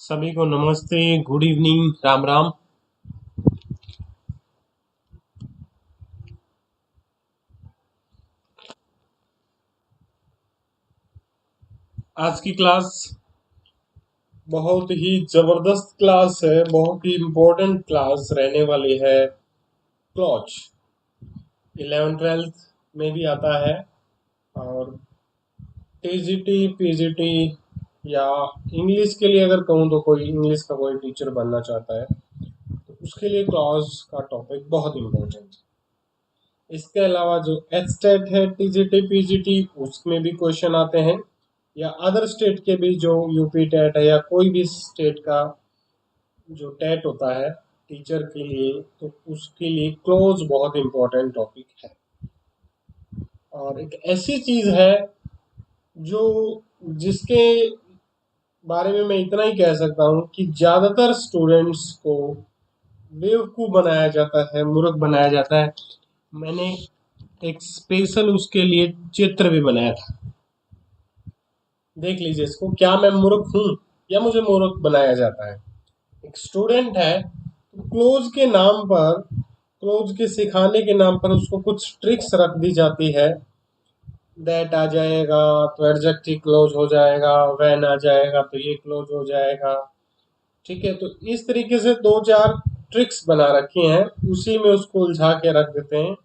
सभी को नमस्ते, गुड इवनिंग, राम राम। आज की क्लास बहुत ही जबरदस्त क्लास है, बहुत ही इम्पोर्टेंट क्लास रहने वाली है। क्लॉज 11th 12th में भी आता है, और टीजीटी पीजीटी या इंग्लिश के लिए अगर कहूँ तो कोई इंग्लिश का कोई टीचर बनना चाहता है तो उसके लिए क्लॉज का टॉपिक बहुत इम्पोर्टेंट है। इसके अलावा जो एच स्टेट है, टीजीटी पीजीटी, उसमें भी क्वेश्चन आते हैं, या अदर स्टेट के भी जो यूपी टेट है या कोई भी स्टेट का जो टेट होता है टीचर के लिए, तो उसके लिए क्लोज बहुत इंपॉर्टेंट टॉपिक है। और एक ऐसी चीज है जो जिसके बारे में मैं इतना ही कह सकता हूँ कि ज्यादातर स्टूडेंट्स को बेवकूफ बनाया जाता है, मूर्ख बनाया जाता है। मैंने एक स्पेशल उसके लिए चित्र भी बनाया था, देख लीजिए इसको। क्या मैं मूर्ख हूँ या मुझे मूर्ख बनाया जाता है? एक स्टूडेंट है, क्लोज के नाम पर, क्लोज के सिखाने के नाम पर उसको कुछ ट्रिक्स रख दी जाती है। दैट आ जाएगा तो एडजेक्टिव क्लोज हो जाएगा, व्हेन आ जाएगा तो ये क्लोज हो जाएगा। ठीक है, तो इस तरीके से दो चार ट्रिक्स बना रखी हैं, उसी में उसको उलझा के रख देते हैं।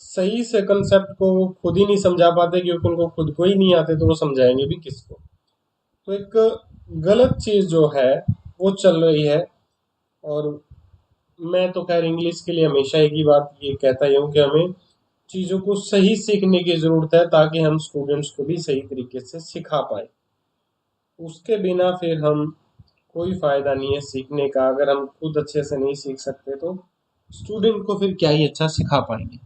सही से कंसेप्ट को वो खुद ही नहीं समझा पाते, क्योंकि उनको खुद को ही नहीं आते, तो वो समझाएंगे भी किसको। तो एक गलत चीज जो है वो चल रही है। और मैं तो खैर इंग्लिश के लिए हमेशा एक ही बात ये कहता ही हूँ कि हमें चीज़ों को सही सीखने की ज़रूरत है, ताकि हम स्टूडेंट्स को भी सही तरीके से सिखा पाए। उसके बिना फिर हम कोई फ़ायदा नहीं है सीखने का। अगर हम खुद अच्छे से नहीं सीख सकते तो स्टूडेंट को फिर क्या ही अच्छा सिखा पाएंगे।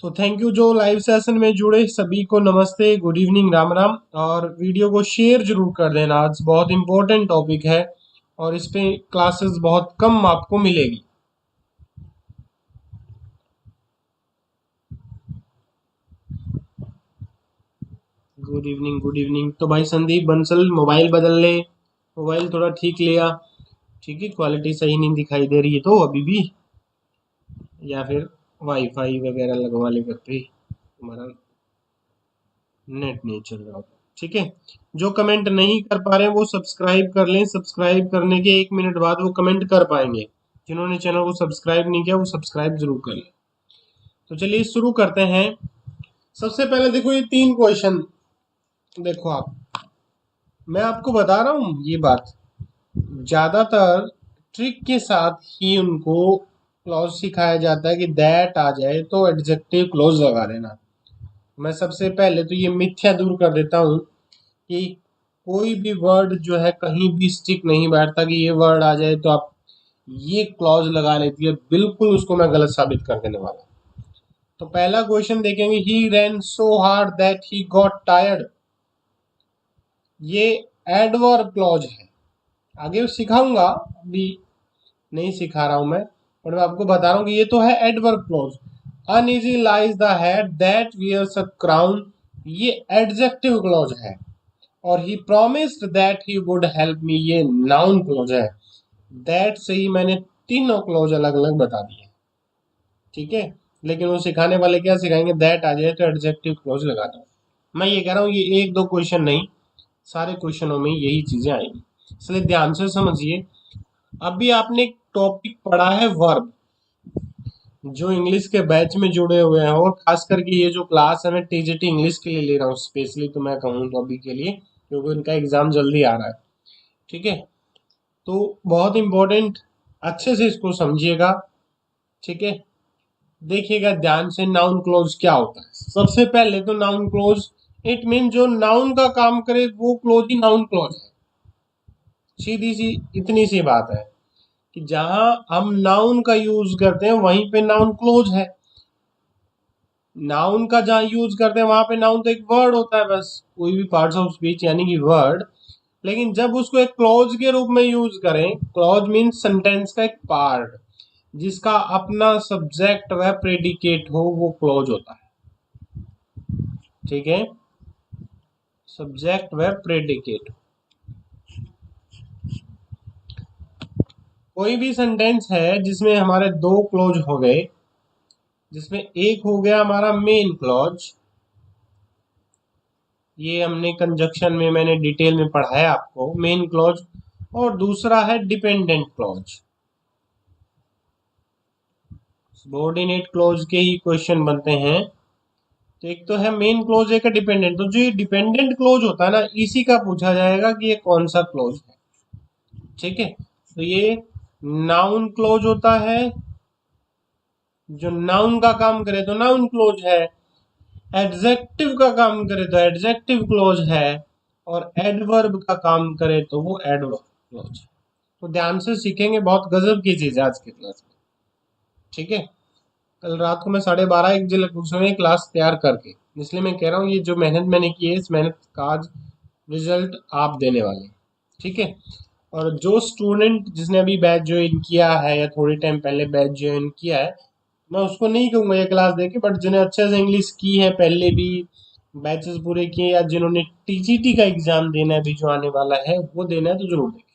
तो थैंक यू जो लाइव सेशन में जुड़े सभी को नमस्ते, गुड इवनिंग, राम राम। और वीडियो को शेयर जरूर कर देना, आज बहुत इंपॉर्टेंट टॉपिक है और इस पे क्लासेस बहुत कम आपको मिलेगी। Good evening, good evening. तो भाई संदीप बंसल, मोबाइल बदल ले, मोबाइल थोड़ा ठीक लिया। ठीक है, क्वालिटी सही नहीं दिखाई दे रही है तो अभी भी, या फिर वाईफाई वगैरह लगवा ले घर पे, हमारा नेट नहीं चल रहा होगा। ठीक है, जो कमेंट नहीं कर पा रहे हैं वो सब्सक्राइब कर लें, सब्सक्राइब करने के 1 मिनट बाद वो कमेंट कर पाएंगे। जिन्होंने चैनल को सब्सक्राइब नहीं किया वो सब्सक्राइब जरूर कर लें। तो चलिए शुरू करते हैं। सबसे पहले देखो ये 3 क्वेश्चन, देखो आप, मैं आपको बता रहा हूँ ये बात, ज्यादातर ट्रिक के साथ ही उनको क्लॉज सिखाया जाता है कि दैट आ जाए तो एडजेक्टिव क्लॉज लगा देना। मैं सबसे पहले तो ये मिथ्या दूर कर देता हूँ कि कोई भी वर्ड जो है कहीं भी स्टिक नहीं बैठता कि ये वर्ड आ जाए तो आप ये क्लॉज लगा लेती है, बिल्कुल उसको मैं गलत साबित कर देने वाला हूँ। तो पहला क्वेश्चन देखेंगे, he ran so hard that he got tired. ये एडवर्ब क्लॉज है, आगे सिखाऊंगा, अभी नहीं सिखा रहा हूं मैं, पर मैं आपको बता रहा हूँ कि ये तो है adverb clause. Uneasy lies the head that wears a crown, ये एडजेक्टिव क्लॉज है। और he promised that he would help me, ये नाउन क्लॉज है। दैट से ही मैंने तीनों क्लॉज अलग अलग बता दिए। ठीक है, लेकिन वो सिखाने वाले क्या सिखाएंगे, दैट आ जाए तो एडजेक्टिव क्लॉज लगा दो। मैं ये कह रहा हूँ ये एक दो क्वेश्चन नहीं, सारे क्वेश्चनों में यही चीजें आएंगी, इसलिए ध्यान से समझिए। अभी आपने एक टॉपिक पढ़ा है वर्ब, जो इंग्लिश के बैच में जुड़े हुए हैं, और खास करके ये जो क्लास है मैं टीजीटी इंग्लिश के लिए ले रहा हूँ स्पेशली, तो मैं कहूँ तो अभी के लिए, क्योंकि उनका एग्जाम जल्दी आ रहा है। ठीक है, तो बहुत इंपॉर्टेंट, अच्छे से इसको समझिएगा। ठीक है, देखिएगा ध्यान से, नाउन क्लोज क्या होता है। सबसे पहले तो नाउन क्लोज, इट मीन जो नाउन का काम करे वो क्लोज ही नाउन क्लोज है। सीधी सी इतनी सी बात है कि जहां हम नाउन का यूज करते हैं वहीं पे नाउन क्लोज है। नाउन का जहां यूज करते हैं वहां पे नाउन तो एक वर्ड होता है बस, कोई भी पार्ट्स ऑफ स्पीच यानी कि वर्ड। लेकिन जब उसको एक क्लॉज के रूप में यूज करें, क्लॉज मीन सेंटेंस का एक पार्ट जिसका अपना सब्जेक्ट व प्रेडिकेट हो, वो क्लॉज होता है। ठीक है, सब्जेक्ट व प्रेडिकेट। कोई भी सेंटेंस है जिसमें हमारे दो क्लोज हो गए, जिसमें एक हो गया हमारा मेन क्लॉज, ये हमने कंजक्शन में मैंने डिटेल में पढ़ा है आपको, मेन क्लॉज, और दूसरा है डिपेंडेंट क्लॉज। सबॉर्डिनेट क्लॉज के ही क्वेश्चन बनते हैं। तो एक तो है मेन क्लॉज, एक है डिपेंडेंट। तो जो ये डिपेंडेंट क्लॉज होता है ना, इसी का पूछा जाएगा कि ये कौन सा क्लॉज है। ठीक है, तो ये नाउन क्लॉज होता है, जो नाउन का काम करे तो नाउन क्लॉज है, एडजेक्टिव का काम करे तो एडजेक्टिव क्लॉज है, और एडवर्ब का काम करे तो वो एडवर्ब क्लॉज है। तो ध्यान से सीखेंगे, बहुत गजब की चीज है आज की क्लास में। ठीक है, कल रात को मैं 12:30 1 बजे लगभग सोए क्लास तैयार करके, इसलिए मैं कह रहा हूँ ये जो मेहनत मैंने की है, इस मेहनत का आज रिजल्ट आप देने वाले हैं। ठीक है, और जो स्टूडेंट जिसने अभी बैच ज्वाइन किया है या थोड़े टाइम पहले बैच ज्वाइन किया है, मैं उसको नहीं कहूँगा ये क्लास देके, बट जिन्हें अच्छे से इंग्लिश की है पहले भी, बैचेस पूरे किए, या जिन्होंने टीजीटी का एग्जाम देना है अभी जो आने वाला है वो देना है, तो जरूर देखें।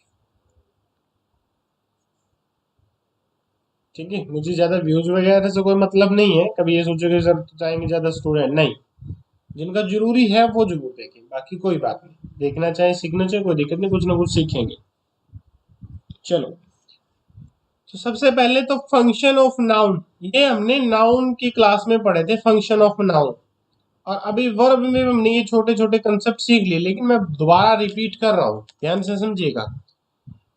ठीक है, मुझे ज्यादा व्यूज वगैरह से कोई मतलब नहीं है, कभी ये सोचोगे सर तो चाहेंगे ज्यादा स्टूडेंट, नहीं। जिनका जरूरी है वो जरूर देखें, बाकी कोई बात नहीं, देखना चाहे सीखना चाहे कोई दिक्कत नहीं, कुछ ना कुछ सीखेंगे। चलो, तो सबसे पहले तो फंक्शन ऑफ नाउन, ये हमने नाउन की क्लास में पढ़े थे, फंक्शन ऑफ नाउन। और अभी वर्ब में हमने ये छोटे छोटे कंसेप्ट सीख लिए, लेकिन मैं दोबारा रिपीट कर रहा हूँ, ध्यान से समझिएगा।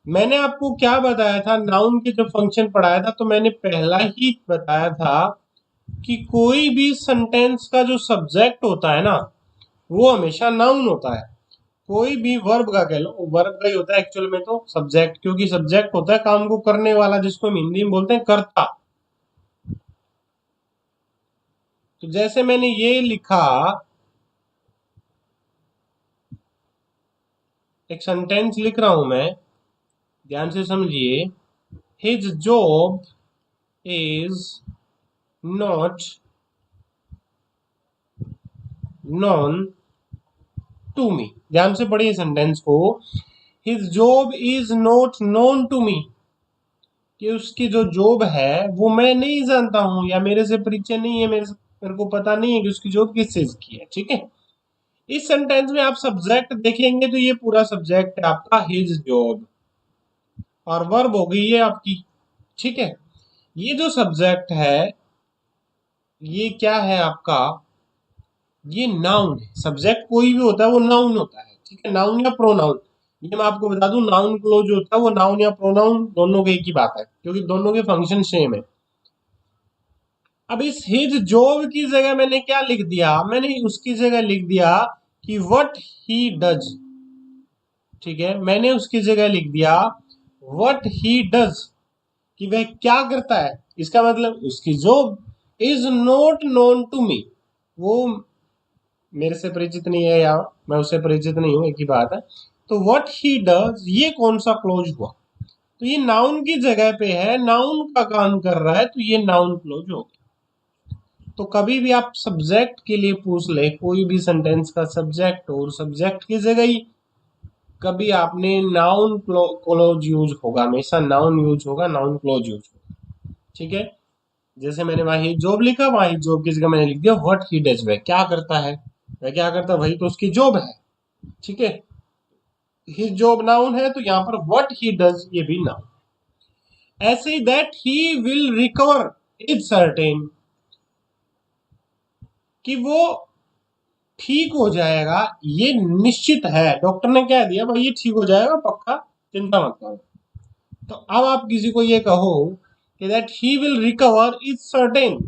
मैंने आपको क्या बताया था, नाउन के जब फंक्शन पढ़ाया था तो मैंने पहला ही बताया था कि कोई भी सेंटेंस का जो सब्जेक्ट होता है ना, वो हमेशा नाउन होता है। कोई भी वर्ब का कह लो, वर्ब का ही होता है एक्चुअल में तो सब्जेक्ट, क्योंकि सब्जेक्ट होता है काम को करने वाला, जिसको हम हिंदी में बोलते हैं कर्ता। तो जैसे मैंने ये लिखा, एक सेंटेंस लिख रहा हूं मैं, ध्यान से समझिए। His job is not known to me. ध्यान से पढ़िए सेंटेंस को, his job is not known to me, कि उसकी जो जॉब है वो मैं नहीं जानता हूं, या मेरे से परिचय नहीं है, मेरे को पता नहीं है कि उसकी जॉब किस चीज की है। ठीक है, इस सेंटेंस में आप सब्जेक्ट देखेंगे तो ये पूरा सब्जेक्ट है आपका हिज जॉब, और वर्ब हो गई है आपकी। ठीक है, ये जो सब्जेक्ट है ये क्या है आपका, ये नाउन है। सब्जेक्ट कोई भी होता है वो नाउन होता है। ठीक है, नाउन या प्रोनाउन, ये मैं आपको बता दूं, नाउन क्लोज जो होता है वो नाउन या प्रोनाउन दोनों के एक ही बात है, क्योंकि दोनों के फंक्शन सेम है। अब इस हिज जॉब की जगह मैंने क्या लिख दिया, मैंने उसकी जगह लिख दिया कि व्हाट ही डज। ठीक है, मैंने उसकी जगह लिख दिया व्हाट ही डज, कि वह क्या करता है। इसका मतलब उसकी job is not known to me, वो मेरे से परिचित नहीं है, या मैं उससे परिचित नहीं हूं, एक ही बात है। तो व्हाट ही डज ये कौन सा क्लोज हुआ, तो ये नाउन की जगह पे है, नाउन का काम कर रहा है, तो ये नाउन क्लोज हो गया। तो कभी भी आप सब्जेक्ट के लिए पूछ ले, कोई भी सेंटेंस का सब्जेक्ट और सब्जेक्ट की जगह ही कभी आपने नाउन क्लोज यूज होगा, हमेशा नाउन यूज होगा, नाउन क्लोज यूज होगा। ठीक है, जैसे मैंने वहां ही जॉब लिखा, वहां ही जॉब की जगह मैंने लिख दिया व्हाट ही डज, वह क्या करता है, वह क्या करता है, वही तो उसकी जॉब है। ठीक है, हिज जॉब नाउन है, तो यहाँ पर व्हाट ही डज ये भी नाउन। ऐसे that he will recover is certain, कि वो ठीक हो जाएगा ये निश्चित है, डॉक्टर ने कह दिया भाई ये ठीक हो जाएगा पक्का, चिंता मत करो। तो अब आप किसी को ये कहो कि that he will recover is certain,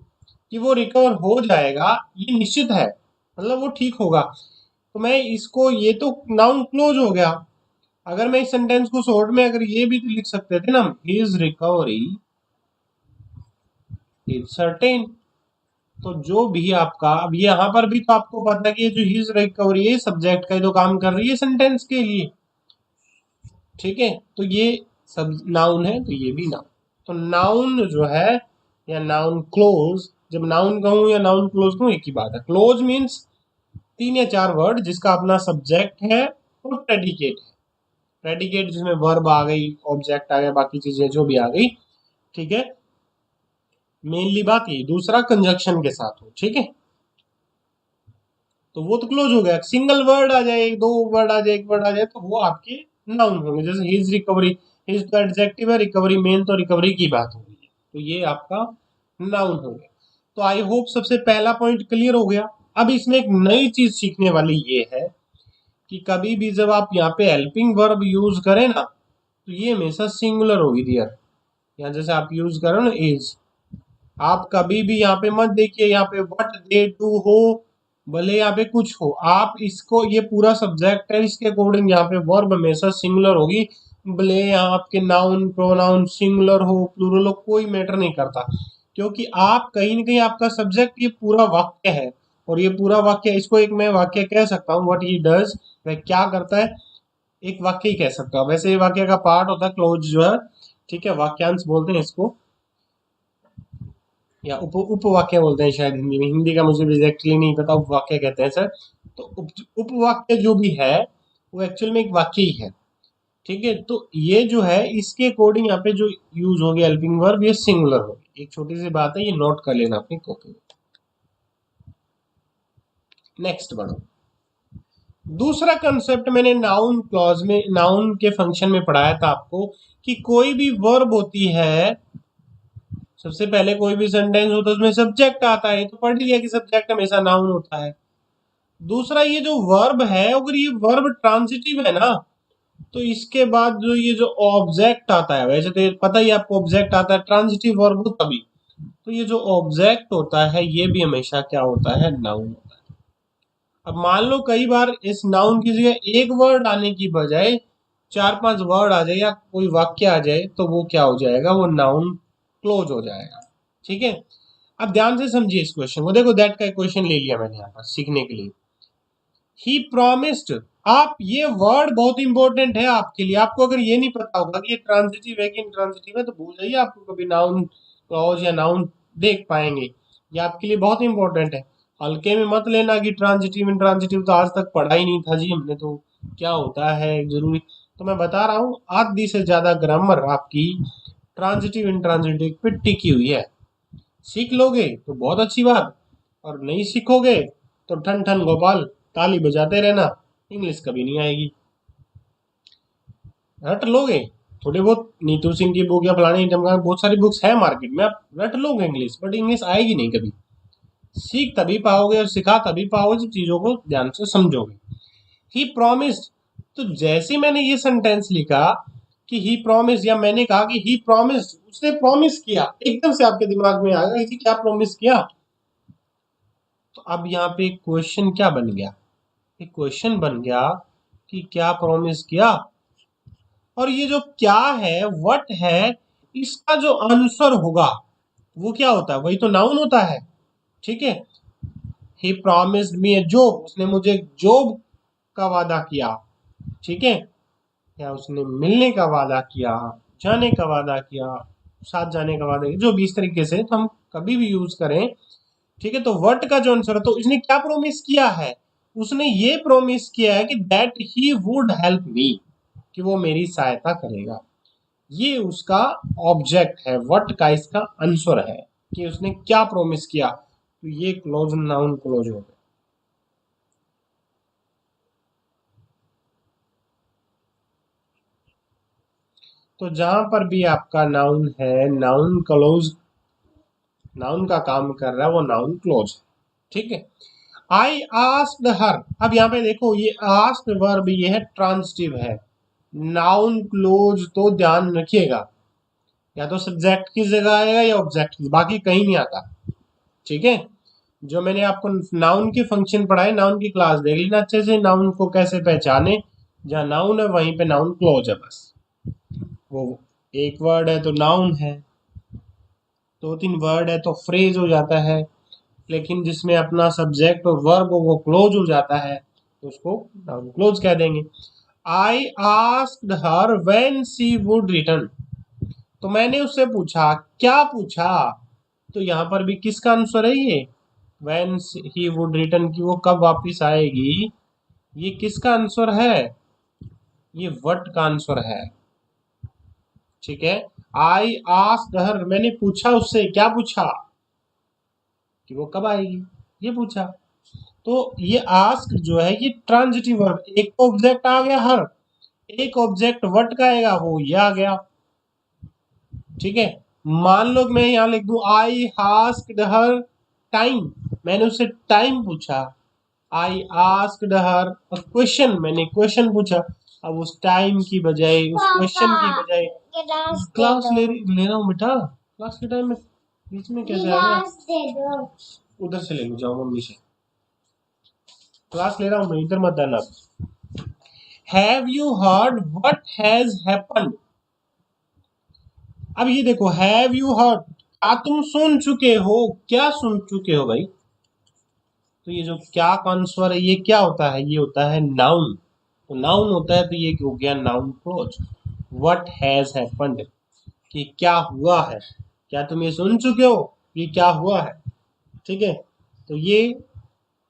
कि वो रिकवर हो जाएगा ये निश्चित है, मतलब वो ठीक होगा। तो मैं इसको, ये तो नाउन क्लोज हो गया। अगर मैं इस सेंटेंस को शॉर्ट में अगर ये भी तो लिख सकते थे ना, हिज रिकवरी इज सर्टेन। तो जो भी आपका, अब यहाँ पर भी तो आपको पता है कि ये जो हिज रिकवरी है सब्जेक्ट का ही तो काम कर रही है सेंटेंस के लिए। ठीक है, तो ये सब नाउन है, तो ये भी नाउन। तो नाउन जो है, या नाउन क्लोज, जब नाउन कहूं या नाउन क्लोज कहूं एक ही बात है। क्लोज मीन्स 3 या 4 वर्ड जिसका अपना सब्जेक्ट है और प्रेडिकेट है। प्रेडिकेट जिसमें वर्ब आ गई, ऑब्जेक्ट आ गया, बाकी चीजें जो भी आ गई, ठीक है। मेनली बात ये, दूसरा कंजक्शन के साथ हो, ठीक है। तो वो तो क्लोज हो गया। सिंगल वर्ड आ जाए, दो वर्ड आ जाए, एक वर्ड आ जाए, तो वो आपके नाउन होंगे। जैसे हिज रिकवरी, हिज तो एडजेक्टिव है, रिकवरी मेन, तो रिकवरी की बात हो रही है, तो ये आपका नाउन हो गया। तो आई होप सबसे पहला पॉइंट क्लियर हो गया। अब इसमें एक नई चीज सीखने वाली ये है कि कभी भी जब आप यहाँ पे हेल्पिंग वर्ब यूज करें ना, तो ये हमेशा सिंगुलर होगी डियर। यहाँ जैसे आप यूज करो ना इज, आप कभी भी यहाँ पे मत देखिए यहाँ पे व्हाट दे डू हो, भले यहाँ पे कुछ हो, आप इसको, ये पूरा सब्जेक्ट है, इसके अकॉर्डिंग यहाँ पे वर्ब हमेशा सिंगुलर होगी। भले यहाँ आपके नाउन प्रोनाउन सिंगुलर हो प्लूरल हो, कोई मैटर नहीं करता, क्योंकि आप कहीं ना कहीं आपका सब्जेक्ट ये पूरा वाक्य है। और ये पूरा वाक्य, इसको एक मैं वाक्य कह सकता हूँ, व्हाट ही डज, वह क्या करता है, एक वाक्य ही कह सकता हूँ। वैसे ये वाक्य का पार्ट होता है क्लोज जो है, ठीक है, वाक्यांश बोलते हैं इसको, या उपवाक्य बोलते हैं शायद हिंदी में। हिंदी का मुझे एग्जैक्टली नहीं पता, उपवाक्य कहते हैं सर। तो उपवाक्य जो भी है वो एक्चुअल में एक वाक्य ही है, ठीक है। तो ये जो है इसके अकॉर्डिंग यहाँ पे जो यूज होगी हेल्पिंग वर्ब, ये सिंगुलर होगी। एक छोटी सी बात है, ये नोट कर लेना अपनी कॉपी में। नेक्स्ट बढ़ो। दूसरा कंसेप्ट मैंने नाउन क्लॉज में, नाउन के फंक्शन में पढ़ाया था आपको, कि कोई भी वर्ब होती है, सबसे पहले कोई भी सेंटेंस होता है उसमें सब्जेक्ट आता है, तो पढ़ लिया कि सब्जेक्ट हमेशा नाउन होता है। दूसरा, ये जो वर्ब है, अगर ये वर्ब ट्रांजिटिव है ना, तो इसके बाद जो ये जो ऑब्जेक्ट आता है, वैसे तो ये पता ही आपको ऑब्जेक्ट आता है ट्रांजिटिव वर्ब हो तभी, तो ये जो ऑब्जेक्ट होता है ये भी हमेशा क्या होता है, नाउन होता है। अब मान लो कई बार इस नाउन की जगह एक वर्ड आने की बजाय चार पांच वर्ड आ जाए या कोई वाक्य आ जाए, तो वो क्या हो जाएगा, वो नाउन क्लोज हो जाएगा, ठीक है। अब ध्यान से समझिए इस क्वेश्चन को, देखो दैट का एक क्वेश्चन ले लिया मैंने यहाँ पर सीखने के लिए। ही प्रोमिस्ड, आप ये वर्ड बहुत इंपॉर्टेंट है आपके लिए। आपको अगर ये नहीं पता होगा कि ये ट्रांजिटिव है कि इंट्रांजिटिव है, तो भूल जाइए, आपको कभी नाउन क्लॉज या नाउन देख पाएंगे। ये आपके लिए बहुत इंपॉर्टेंट है। हल्के में मत लेना कि ट्रांजिटिव इंट्रांजिटिव तो आज तक पढ़ा ही नहीं था जी हमने, तो क्या होता है जरूरी। तो मैं बता रहा हूँ, आधी से ज्यादा ग्रामर आपकी ट्रांजिटिव इंट्रांजिटिव पे टिकी हुई है। सीख लोगे तो बहुत अच्छी बात, और नहीं सीखोगे तो ठन ठन गोपाल, ताली बजाते रहना, इंग्लिश कभी नहीं आएगी। रट लोगे थोड़े बहुत, नीतू सिंह की बुक या फलाने ढमकाने बहुत सारी बुक्स है मार्केट में, आप रट लोगे इंग्लिश, बट इंग्लिश आएगी नहीं कभी। सीख तभी पाओगे और सिखा तभी पाओगे जब चीजों को ध्यान से समझोगे। ही प्रोमिस्ड, तो जैसे मैंने ये सेंटेंस लिखा कि ही प्रोमिस, या मैंने कहा कि ही प्रोमिस, उसने प्रॉमिस किया, एकदम से आपके दिमाग में आ गया कि क्या प्रॉमिस किया। तो अब यहाँ पे क्वेश्चन क्या बन गया, एक क्वेश्चन बन गया कि क्या प्रॉमिस किया। और ये जो क्या है, व्हाट है, इसका जो आंसर होगा वो क्या होता है, वही तो नाउन होता है, ठीक है। He promised me A job, उसने मुझे जॉब का वादा किया, ठीक है। या उसने मिलने का वादा किया, जाने का वादा किया, साथ जाने का वादा किया, जो भी इस तरीके से तो हम कभी भी यूज करें, ठीक है। तो व्हाट का जो आंसर है, तो इसने क्या प्रोमिस किया है, उसने ये प्रोमिस किया है कि दैट ही वुड हेल्प मी, कि वो मेरी सहायता करेगा। ये उसका ऑब्जेक्ट है, व्हाट का इसका आंसर है कि उसने क्या प्रोमिस किया। तो ये क्लोज नाउन क्लोज हो गया। तो जहां पर भी आपका नाउन है, नाउन क्लोज, नाउन का काम कर रहा है, वो नाउन क्लोज, ठीक है। आई आस्क्ड हर, अब यहाँ पे देखो ये आस्क्ड वर्ब ये है ट्रांसिटिव है, नाउन क्लोज तो ध्यान रखिएगा, या तो सब्जेक्ट की जगह आएगा या ऑब्जेक्ट की, बाकी कहीं नहीं आता, ठीक है। जो मैंने आपको नाउन के फंक्शन पढ़ाए, नाउन की क्लास देख लेना अच्छे से, नाउन को कैसे पहचाने, जहां नाउन है वहीं पे नाउन क्लोज है बस। वो एक वर्ड है तो नाउन है, दो तीन वर्ड है तो फ्रेज हो जाता है, लेकिन जिसमें अपना सब्जेक्ट और वर्ब वो क्लोज हो जाता है, तो उसको नाउन क्लोज कह देंगे। I asked her when she would return, तो मैंने उससे पूछा, क्या पूछा, तो यहाँ पर भी किसका आंसर है ये, व्हेन ही वुड रिटर्न, की वो कब वापिस आएगी, ये किसका आंसर है, ये व्हाट का आंसर है। ठीक है, आई आस्क्ड हर, मैंने पूछा उससे, क्या पूछा कि वो कब आएगी, ये पूछा। तो ये आस्क जो है ये ट्रांजिटिव वर्ब, एक ऑब्जेक्ट आ गया हर, एक ऑब्जेक्ट व्हाट का आएगा वो ये आ गया। ठीक है, मान लो कि मैं यहाँ लिख दूं आई आस्क्ड हर टाइम, मैंने उससे टाइम पूछा। आई आस्क्ड हर क्वेश्चन, मैंने क्वेश्चन पूछा। अब उस टाइम की बजाय, उस क्वेश्चन की बजाय क्लास ले रहा हूँ बेटा, क्लास के टाइम में बीच में कैसे आ गया? उधर से ले लो, जाओ मम्मी से, क्लास ले रहा हूँ मैं, इधर मत आना। Have you heard what has happened? अब ये देखो, हैव यू हर्ड, क्या तुम सुन चुके हो, क्या सुन चुके हो भाई? तो ये जो क्या का आंसर है ये क्या होता है, ये होता है नाउन। तो नाउन होता है तो ये हो गया noun close. What has happened, कि क्या हुआ है, क्या तुम ये सुन चुके हो, ये क्या हुआ है। ठीक है, तो ये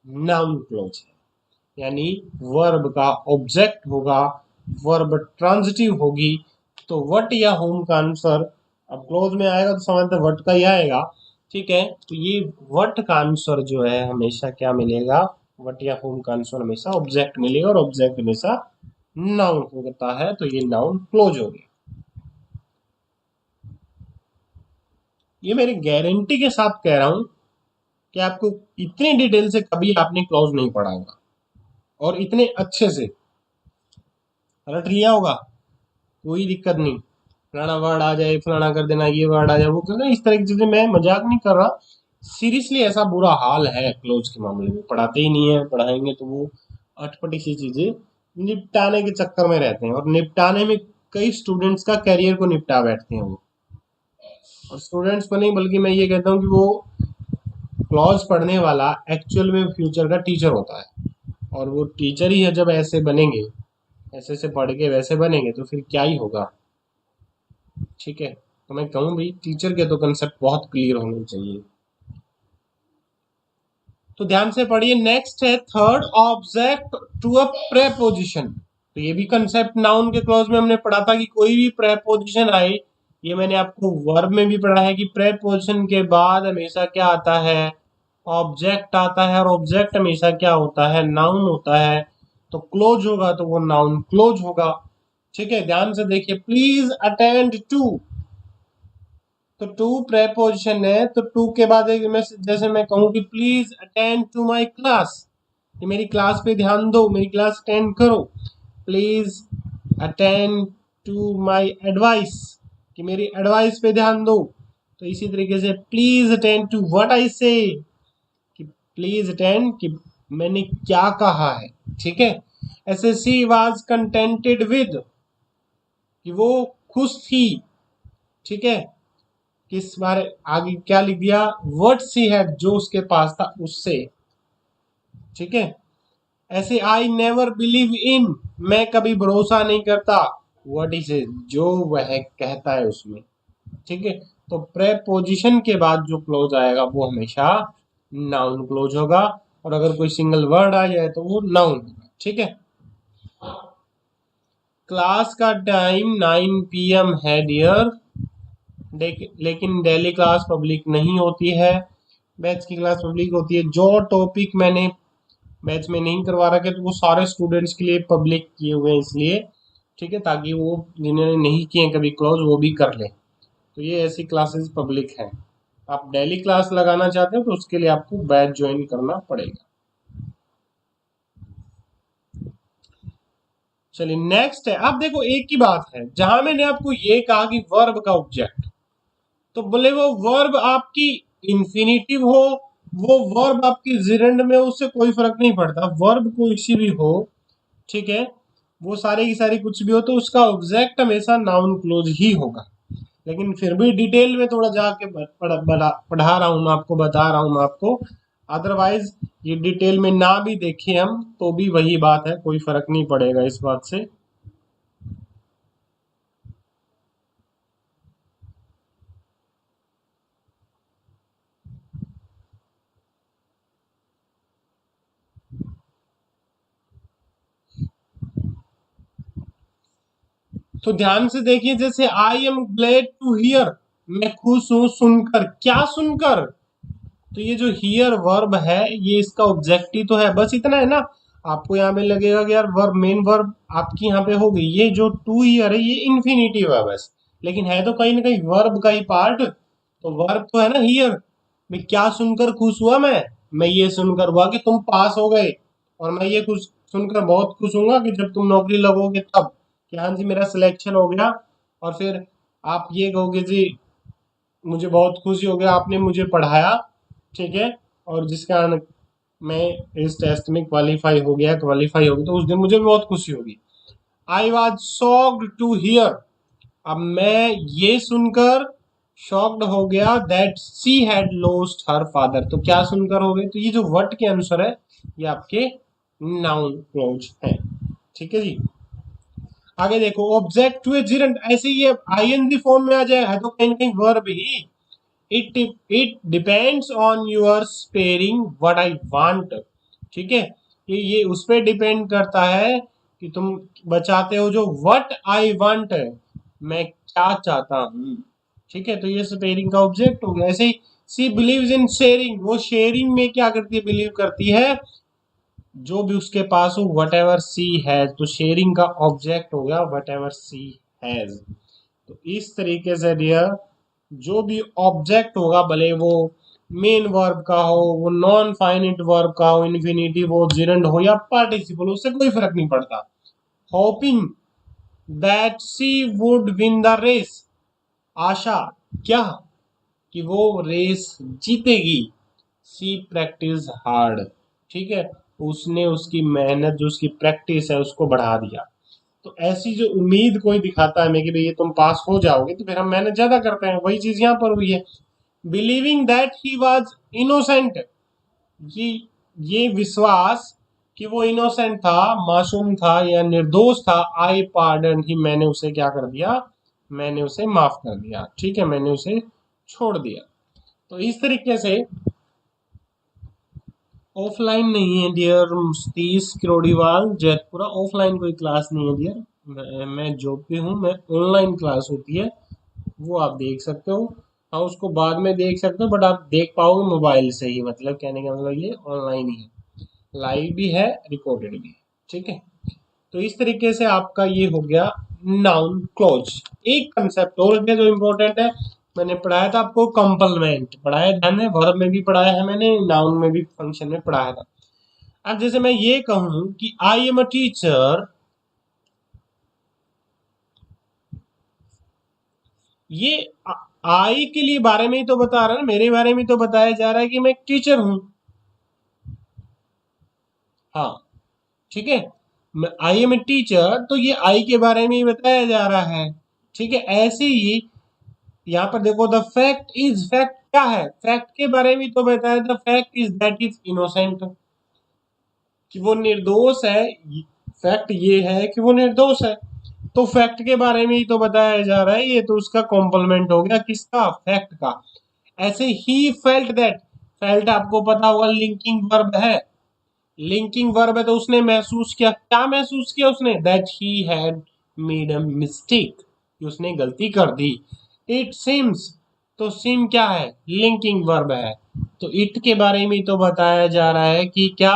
नाउन क्लोज है, यानी वर्ब का ऑब्जेक्ट होगा, वर्ब ट्रांजिटिव होगी, तो व्हाट या होम का आंसर अब क्लोज में आएगा तो सामान्यतः व्हाट का ही आएगा। ठीक है, तो ये व्हाट का आंसर जो है हमेशा क्या मिलेगा, व्हाट या होम का आंसर हमेशा ऑब्जेक्ट मिलेगा, और ऑब्जेक्ट हमेशा नाउन होता है, तो ये नाउन क्लोज हो गया। ये मेरी गारंटी के साथ कह रहा हूं कि आपको इतनी डिटेल से कभी आपने क्लॉज नहीं पढ़ा होगा, और इतने अच्छे से रट लिया होगा, कोई दिक्कत नहीं। फलाना वर्ड आ जाए, फलाना कर देना, ये वर्ड आ जाए, वो करना, इस तरह की चीजें, मैं मजाक नहीं कर रहा, सीरियसली ऐसा बुरा हाल है क्लोज के मामले में, पढ़ाते ही नहीं है, पढ़ाएंगे तो वो अटपटी सी चीजें निपटाने के चक्कर में रहते हैं, और निपटाने में कई स्टूडेंट्स का करियर को निपटा बैठते हैं वो। और स्टूडेंट्स को नहीं, बल्कि मैं ये कहता हूँ कि वो क्लॉज पढ़ने वाला एक्चुअल में फ्यूचर का टीचर होता है, और वो टीचर ही है जब ऐसे बनेंगे, ऐसे से पढ़ के वैसे बनेंगे तो फिर क्या ही होगा। ठीक है, तो मैं कहूँ भाई टीचर के तो कंसेप्ट बहुत क्लियर होने चाहिए। तो ध्यान से पढ़िए, नेक्स्ट है third, object to a preposition. तो ये भी कंसेप्ट नाउन के क्लॉज में हमने पढ़ा था कि कोई भी प्रेपोजिशन आए, ये मैंने आपको वर्ब में भी पढ़ा है कि प्रेपोजिशन के बाद हमेशा क्या आता है, ऑब्जेक्ट आता है, और ऑब्जेक्ट हमेशा क्या होता है, नाउन होता है। तो क्लोज होगा तो वो नाउन क्लोज होगा। ठीक है, ध्यान से देखिए, प्लीज अटेंड टू, तो टू प्रेपोजिशन है, तो टू के बाद एक मैं, जैसे मैं कहूँ कि please attend to my class, कि मेरी क्लास पे ध्यान दो, मेरी क्लास अटेंड करो। Please attend to my advice, कि मेरी एडवाइस पे ध्यान दो। तो इसी तरीके से please attend to what I say, कि प्लीज अटेंड, कि मैंने क्या कहा है। ठीक है, ऐसे सी वाज कंटेंटेड विद, कि वो खुश थी। ठीक है, किस बारे, आगे क्या लिख दिया, व्हाट सी हैड, जो उसके पास था उससे। ठीक है, ऐसे आई नेवर बिलीव इन, मैं कभी भरोसा नहीं करता, व्हाट इज इट, जो वह कहता है उसमें। ठीक है, तो प्रेपोजिशन के बाद जो क्लोज आएगा वो हमेशा नाउन क्लोज होगा, और अगर कोई सिंगल वर्ड आ जाए तो वो नाउन होगा। ठीक है, क्लास का टाइम 9 PM है डियर, लेकिन डेली क्लास पब्लिक नहीं होती है, बैच की क्लास पब्लिक होती है। जो टॉपिक मैंने बैच में नहीं करवा रखे तो वो सारे स्टूडेंट्स के लिए पब्लिक किए हुए हैं, इसलिए। ठीक है, ताकि वो जिन्होंने नहीं किए कभी क्लोज वो भी कर ले, तो ये ऐसी क्लासेस पब्लिक हैं। आप डेली क्लास लगाना चाहते हो तो उसके लिए आपको बैच ज्वाइन करना पड़ेगा। चलिए नेक्स्ट है, अब देखो एक ही बात है, जहां मैंने आपको ये कहा कि वर्ब का ऑब्जेक्ट, तो बोले वो वर्ब आपकी इंफिनिटिव हो, वो वर्ब आपकी जिरंड में हो, उससे कोई फर्क नहीं पड़ता, वर्ब कोई सी भी हो। ठीक है, वो सारी की सारी कुछ भी हो तो उसका ऑब्जेक्ट हमेशा नाउन क्लोज ही होगा। लेकिन फिर भी डिटेल में थोड़ा जाके पढ़ा रहा हूँ मैं आपको, बता रहा हूँ मैं आपको, अदरवाइज ये डिटेल में ना भी देखें हम तो भी वही बात है, कोई फर्क नहीं पड़ेगा इस बात से। तो ध्यान से देखिए, जैसे I am glad to hear, मैं खुश हूं सुनकर। क्या सुनकर? तो ये जो हियर वर्ब है, ये इसका ऑब्जेक्टिव तो है, बस इतना है ना। आपको यहाँ पे लगेगा कि यार वर्ब, मेन वर्ब आपकी यहाँ पे हो गई। ये जो टू हियर है, ये इन्फिनिटिव है बस, लेकिन है तो कहीं ना कहीं वर्ब का ही पार्ट। तो वर्ब तो है ना हियर। मैं क्या सुनकर खुश हुआ? मैं ये सुनकर हुआ कि तुम पास हो गए। और मैं ये खुश सुनकर बहुत खुश हूँ कि जब तुम नौकरी लगोगे तब, कि हाँ जी मेरा सिलेक्शन हो गया। और फिर आप ये कहोगे जी, मुझे बहुत खुशी हो गया, आपने मुझे पढ़ाया, ठीक है, और जिस कारण मैं इस टेस्ट में क्वालिफाई हो गया, तो उस दिन मुझे बहुत खुशी होगी। I was shocked to hear, अब मैं ये सुनकर शॉक्ड हो गया that she had lost her father. तो क्या सुनकर हो गए? तो ये जो वट के आंसर है, ये आपके नाउन क्लॉज है। ठीक है जी। आगे देखो, ऑब्जेक्ट टू ए जिरंट, ऐसे ये आईएनजी फॉर्म में आ जाए है तो कहीं ना कहीं verb he. It depends on your sparing what I want. ठीक है, ये उस पर डिपेंड करता है कि तुम बचाते हो जो व्हाट आई वांट है, मैं क्या चाहता हूँ। ठीक है, तो ये स्पेयरिंग का ऑब्जेक्ट हो गया। ऐसे ही सी बिलीव्स इन शेयरिंग, वो शेयरिंग में क्या करती है? बिलीव करती है। जो भी उसके पास हो, वट एवर सी हैज, तो शेयरिंग का ऑब्जेक्ट हो गया वट एवर सी हैज। तो इस तरीके से डियर, जो भी ऑब्जेक्ट होगा, भले वो मेन वर्ब का हो, वो नॉन फाइनिट वर्ब का हो, इन्फिनिटिव हो, जिरंड हो या पार्टिसिपल हो, उससे कोई फर्क नहीं पड़ता। Hoping that she would win the race, आशा क्या? कि वो रेस जीतेगी। सी प्रैक्टिस हार्ड, ठीक है, उसने उसकी मेहनत, जो उसकी प्रैक्टिस है, उसको बढ़ा दिया। तो ऐसी जो उम्मीद कोई दिखाता है हमें कि भाई ये तुम पास हो जाओगे, तो फिर हम मेहनत ज्यादा करते हैं। वही चीज यहाँ पर हुई है। Believing that he was innocent, ये ये विश्वास कि वो इनोसेंट था, मासूम था या निर्दोष था। आई पार्डन ही, मैंने उसे क्या कर दिया? मैंने उसे माफ कर दिया। ठीक है, मैंने उसे छोड़ दिया। तो इस तरीके से ऑफलाइन नहीं है डियर, सतीश किरोड़ीवाल जयपुरा, ऑफलाइन कोई क्लास नहीं है डियर। मैं जॉब पे हूँ, मैं ऑनलाइन क्लास होती है, वो आप देख सकते हो। हाँ, उसको बाद में देख सकते हो, बट आप देख पाओगे मोबाइल से ही, मतलब कहने का मतलब ये ऑनलाइन ही है, लाइव भी है, रिकॉर्डेड भी है। ठीक है, तो इस तरीके से आपका ये हो गया नाउन क्लोज। एक कंसेप्ट और है जो इम्पोर्टेंट है, मैंने पढ़ाया था आपको, कंपलमेंट पढ़ाया, ध्यान है, वर्ब में भी पढ़ाया है मैंने, नाउन में भी फंक्शन में पढ़ाया था। अब जैसे मैं ये कहूं कि आई एम अ टीचर, ये आई के लिए बारे में ही तो बता रहा है ना, मेरे बारे में तो बताया जा रहा है कि मैं एक टीचर हूं। हाँ, ठीक है, आई एम ए टीचर, तो ये आई के बारे में ही बताया जा रहा है। ठीक है, ऐसे ही यहाँ पर देखो, द फैक्ट इज, फैक्ट क्या है? फैक्ट के बारे में तो बताया, the fact is that is innocent, कि वो निर्दोष है। फैक्ट ये है कि वो निर्दोष है। तो फैक्ट के बारे में ही तो बताया जा रहा है, ये तो उसका कॉम्प्लीमेंट हो गया, किसका? फैक्ट का। ऐसे ही फेल्ट दैट, फेल्ट आपको पता होगा लिंकिंग वर्ब है। लिंकिंग वर्ब है तो उसने महसूस किया, क्या महसूस किया उसने? That he had made a mistake, कि उसने गलती कर दी। इट सीम्स, तो सिम क्या है? लिंकिंग वर्ब है। तो इट के बारे में तो बताया जा रहा है कि क्या?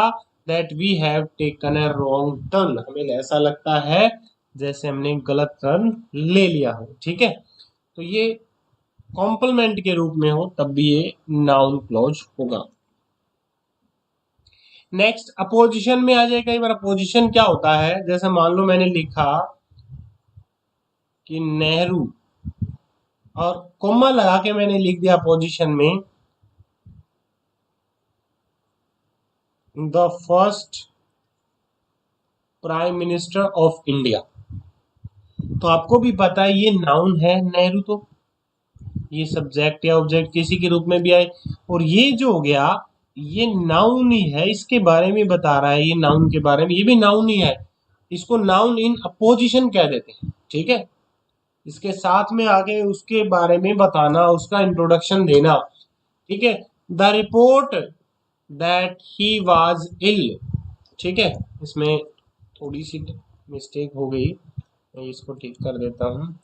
That we have taken a wrong turn, हमें ऐसा लगता है जैसे हमने गलत टर्न ले लिया हो। ठीक है, तो ये कॉम्प्लीमेंट के रूप में हो तब भी ये नाउन क्लॉज होगा। नेक्स्ट अपोजिशन में आ जाए। कई बार अपोजिशन क्या होता है, जैसे मान लो मैंने लिखा कि नेहरू, और कोमा लगा के मैंने लिख दिया अपोजिशन में, the first prime minister of India. तो आपको भी पता है ये नाउन है नेहरू, तो ये सब्जेक्ट या ऑब्जेक्ट किसी के रूप में भी आए। और ये जो हो गया, ये नाउन ही है, इसके बारे में बता रहा है, ये नाउन के बारे में, ये भी नाउन ही है। इसको नाउन इन अपोजिशन कह देते हैं। ठीक है, इसके साथ में आगे उसके बारे में बताना, उसका इंट्रोडक्शन देना। ठीक है, the report that he was ill. ठीक है, इसमें थोड़ी सी मिस्टेक हो गई, मैं इसको ठीक कर देता हूँ।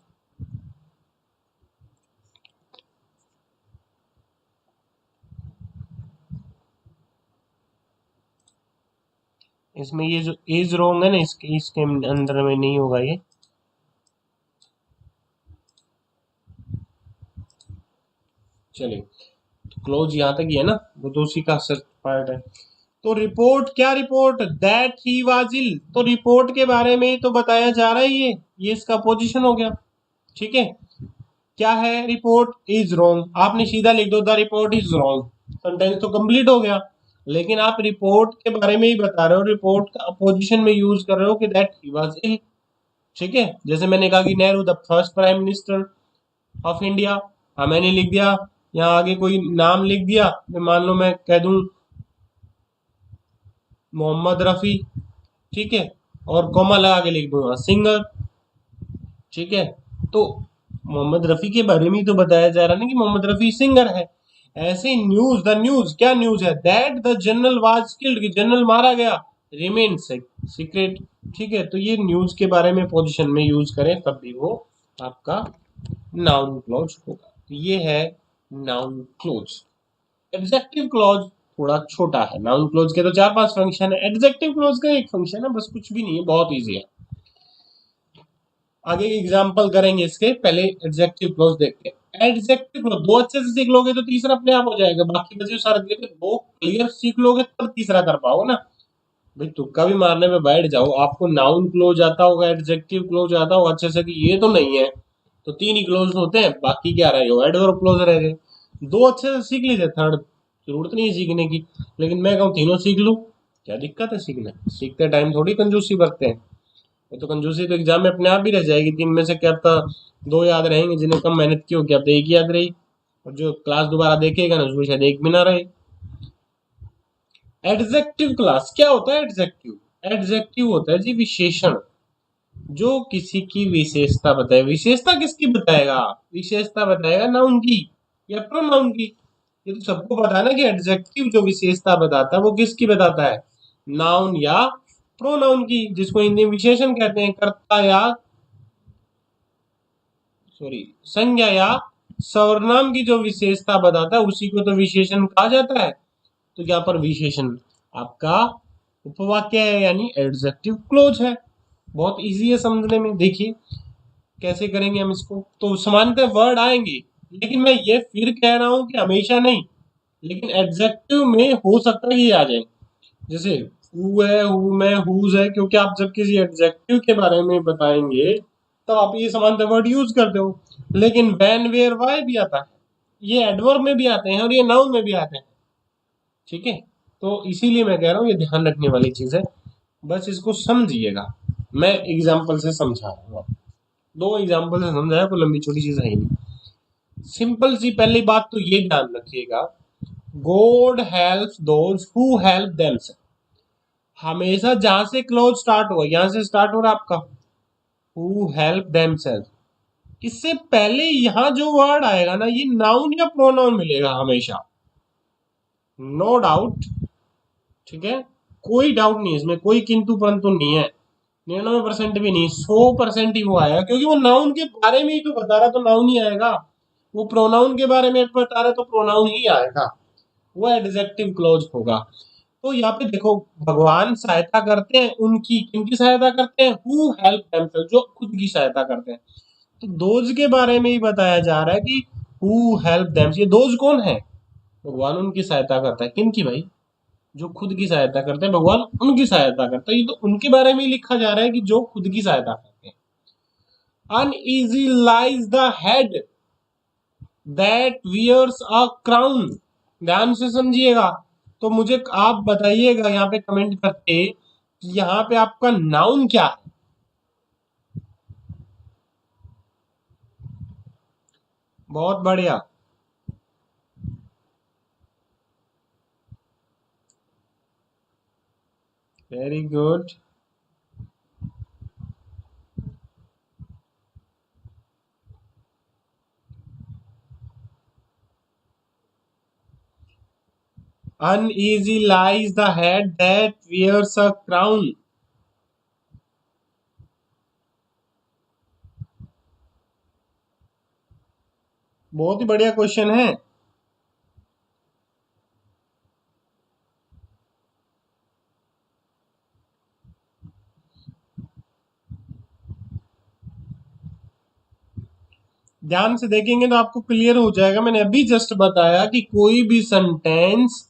इसमें ये जो इज रॉन्ग है ना, इसके अंदर में नहीं होगा ये। चलिए, तो क्लोज यहाँ तक ही है ना, वो तो उसी का पार्ट है। तो रिपोर्ट, क्या report? That he was ill, तो रिपोर्ट के बारे में ही तो बताया जा रहा है ये इसका पोजीशन हो गया। ठीक है, क्या है? रिपोर्ट इज रॉन्ग, आपने सीधा लिख दो the report is wrong, sentence तो कंप्लीट हो गया। लेकिन आप रिपोर्ट के बारे में ही बता रहे हो, रिपोर्ट का अपोजिशन में यूज कर रहे हो कि दैट ही वाज इल। ठीक है, जैसे मैंने कहा कि Nehru the first prime minister of India, हाँ मैंने लिख दिया, यहाँ आगे कोई नाम लिख दिया, मान लो मैं कह दूं मोहम्मद रफी, ठीक है, और कॉमा लगा के लिख दूंगा सिंगर। ठीक है, तो मोहम्मद रफी के बारे में ही तो बताया जा रहा है ना कि मोहम्मद रफी सिंगर है। ऐसे न्यूज, द न्यूज, क्या न्यूज है? That the general was killed, कि जनरल मारा गया, रिमेन सीक्रेट। ठीक है, तो ये न्यूज के बारे में पोजीशन में यूज करें तब भी वो आपका नाउन क्लॉज होगा। तो ये है नाउन क्लॉज। एडजेक्टिव क्लॉज थोड़ा छोटा है, नाउन क्लॉज के तो 4-5 फंक्शन है, एडजेक्टिव क्लॉज का एक फंक्शन है, बस कुछ भी नहीं है, बहुत इजी है। आगे एग्जांपल करेंगे इसके, पहले एडजेक्टिव क्लॉज देखते हैं। एडजेक्टिव क्लॉज दो अच्छे से सीख लोगे तो तीसरा अपने आप हो जाएगा, बाकी बचे सारे लेकिन दो क्लियर सीख लोगे तब तीसरा कर पाओगे ना। भाई तुक्का भी मारने में बैठ जाओ, आपको नाउन क्लोज आता होगा, एडजेक्टिव क्लोज आता होगा अच्छे से कि ये तो नहीं है, तो 3 ही क्लोज होते हैं, बाकी क्या रह गए? एडवर्ब क्लोज रह गए। दो अच्छे से सीख लीजिए, थर्ड जरूरत नहीं है सीखने की। लेकिन मैं कहूँ तीनों सीख लूं, क्या दिक्कत है सीखने? सीखते टाइम थोड़ी कंजूसी बरतते हैं। ये तो कंजूसी तो एग्जाम में अपने आप ही रह जाएगी, 3 में से क्या पता 2 याद रहेंगे, जिन्हें कम मेहनत की हो क्या पता 1 ही याद रही, और जो क्लास दोबारा देखेगा ना उसको शायद 1 भी ना रहे। एडजेक्टिव क्लास क्या होता है? एडजेक्टिव, एडजेक्टिव होता है जी विशेषण, जो किसी की विशेषता बताए। विशेषता किसकी बताएगा? विशेषता बताएगा नाउन की या प्रोनाउन की। ये तो सबको पता है ना कि एडजेक्टिव जो विशेषता बताता है वो किसकी बताता है? नाउन या प्रोनाउन की, जिसको हिंदी में विशेषण कहते हैं। कर्ता या सॉरी संज्ञा या सर्वनाम की जो विशेषता बताता है उसी को तो विशेषण कहा जाता है। तो यहाँ पर विशेषण आपका उपवाक्य है, यानी एडजेक्टिव क्लोज है। बहुत इजी है समझने में। देखिए कैसे करेंगे हम इसको, तो सामान्यतः वर्ड आएंगे, लेकिन मैं ये फिर कह रहा हूं कि हमेशा नहीं, लेकिन एडजेक्टिव में हो सकता है ये आ जाए। जैसे हु है, हु में, हुज है, क्योंकि आप जब किसी एडजेक्टिव के बारे में बताएंगे तो आप ये सामान्यतः वर्ड यूज करते हो। लेकिन व्हेन, वेयर, व्हाई भी आता है, ये एडवर्ब में भी आते हैं और ये नाउन में भी आते हैं। ठीक है, तो इसीलिए मैं कह रहा हूँ ये ध्यान रखने वाली चीज है, बस इसको समझिएगा। मैं एग्जाम्पल से समझा रहा हूँ, 2 एग्जाम्पल से समझाया, कोई लंबी छोटी चीज है ही नहीं। सिंपल सी पहली बात तो ये ध्यान रखिएगा, God helps those who help themselves. हमेशा जहां से क्लोज स्टार्ट हुआ, यहां से स्टार्ट हो रहा है आपका हु हेल्प देमसेल्फ, इससे पहले यहां जो वर्ड आएगा ना ये नाउन या प्रोनाउन मिलेगा हमेशा, नो डाउट। ठीक है, कोई डाउट नहीं, इसमें कोई किंतु परंतु नहीं है, 99% भी नहीं, 100% ही वो आएगा, क्योंकि वो नाउन के बारे में ही तो बता रहा, तो नाउन ही आएगा। वो प्रोनाउन के बारे में बता रहा तो प्रोनाउन ही आएगा, वो एडजेक्टिव क्लोज होगा। तो यहाँ पे देखो, भगवान सहायता करते हैं उनकी, किनकी सहायता करते हैं? हु हेल्प देमसेल्फ, जो खुद की सहायता करते हैं। तो दोज के बारे में ही बताया जा रहा है कि हु हेल्प देम, ये दोज कौन है? भगवान उनकी सहायता करता है, किनकी भाई? जो खुद की सहायता करते हैं, भगवान उनकी सहायता करता है। ये तो उनके बारे में ही लिखा जा रहा है कि जो खुद की सहायता करते हैं। Uneasy lies the head that wears a crown, ध्यान से समझिएगा। तो मुझे आप बताइएगा यहाँ पे कमेंट करके कि यहाँ पे आपका नाउन क्या है। बहुत बढ़िया, very good. Uneasy lies the head that wears a crown. बहुत ही बढ़िया क्वेश्चन है। ध्यान से देखेंगे तो आपको क्लियर हो जाएगा। मैंने अभी जस्ट बताया कि कोई भी सेंटेंस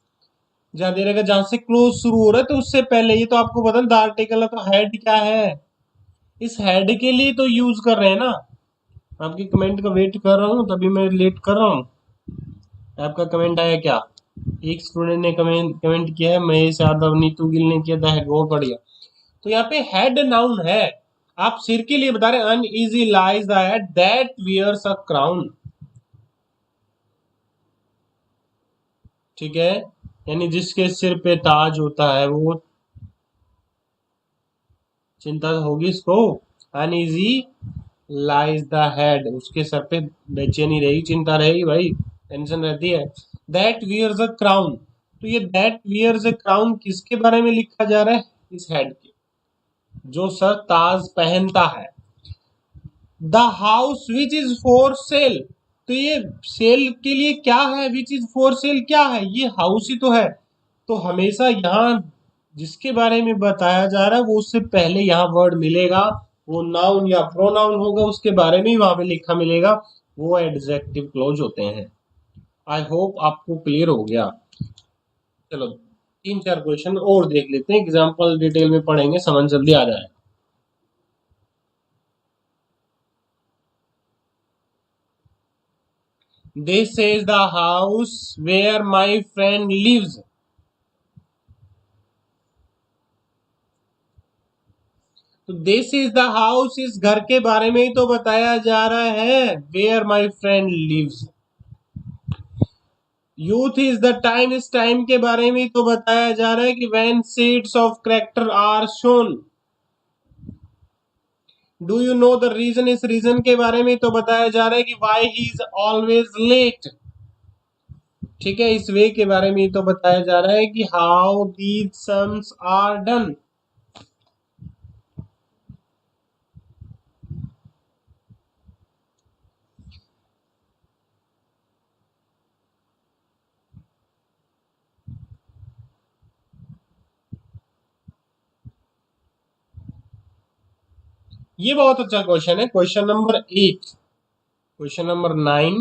जहां दे रहेगा, जहां से क्लोज शुरू हो रहा है, तो उससे पहले ये तो आपको बदल द आर्टिकल है, तो हेड क्या है, इस हेड के लिए तो यूज कर रहे हैं ना। आपकी कमेंट का वेट कर रहा हूँ, तभी मैं लेट कर रहा हूँ। आपका कमेंट आया क्या? एक स्टूडेंट ने कमेंट किया है, महेश यादव, नीतू गिल ने किया था, बहुत बढ़िया। तो यहाँ पे हेड नाउन है। आप सिर के लिए बता रहे हैं, uneasy lies the head that wears a crown. ठीक है, यानी जिसके सिर पे ताज होता है वो, चिंता होगी इसको। अनइजी लाइज द हेड, उसके सर पे बेचैनी रहेगी, चिंता रहेगी भाई, टेंशन रहती है। दैट वियर्स अ क्राउन, तो ये दैट वियर्स अ क्राउन किसके बारे में लिखा जा रहा है? इस हेड के, जो सर ताज पहनता है। The house which is for sale, तो ये सेल के लिए क्या है? विच इज फॉर सेल क्या है? ये हाउस ही तो है। तो हमेशा यहाँ जिसके बारे में बताया जा रहा है वो उससे पहले यहाँ वर्ड मिलेगा, वो नाउन या प्रोनाउन होगा, उसके बारे में ही वहां पे लिखा मिलेगा, वो एडजेक्टिव क्लोज होते हैं। आई होप आपको क्लियर हो गया। चलो तीन चार क्वेश्चन और देख लेते हैं, एग्जाम्पल डिटेल में पढ़ेंगे, समझ जल्दी आ जाए। This is the house where my friend lives. तो दिस इज द हाउस, इस घर के बारे में ही तो बताया जा रहा है, where my friend lives. Youth is the time, इस टाइम के बारे में ही तो बताया जा रहा है कि when seeds of character are sown. Do you know the reason, इस रीजन के बारे में तो बताया जा रहा है कि why he is always late. ठीक है, इस वे के बारे में तो बताया जा रहा है कि how these sums are done. ये बहुत अच्छा क्वेश्चन है, क्वेश्चन नंबर 8, क्वेश्चन नंबर 9।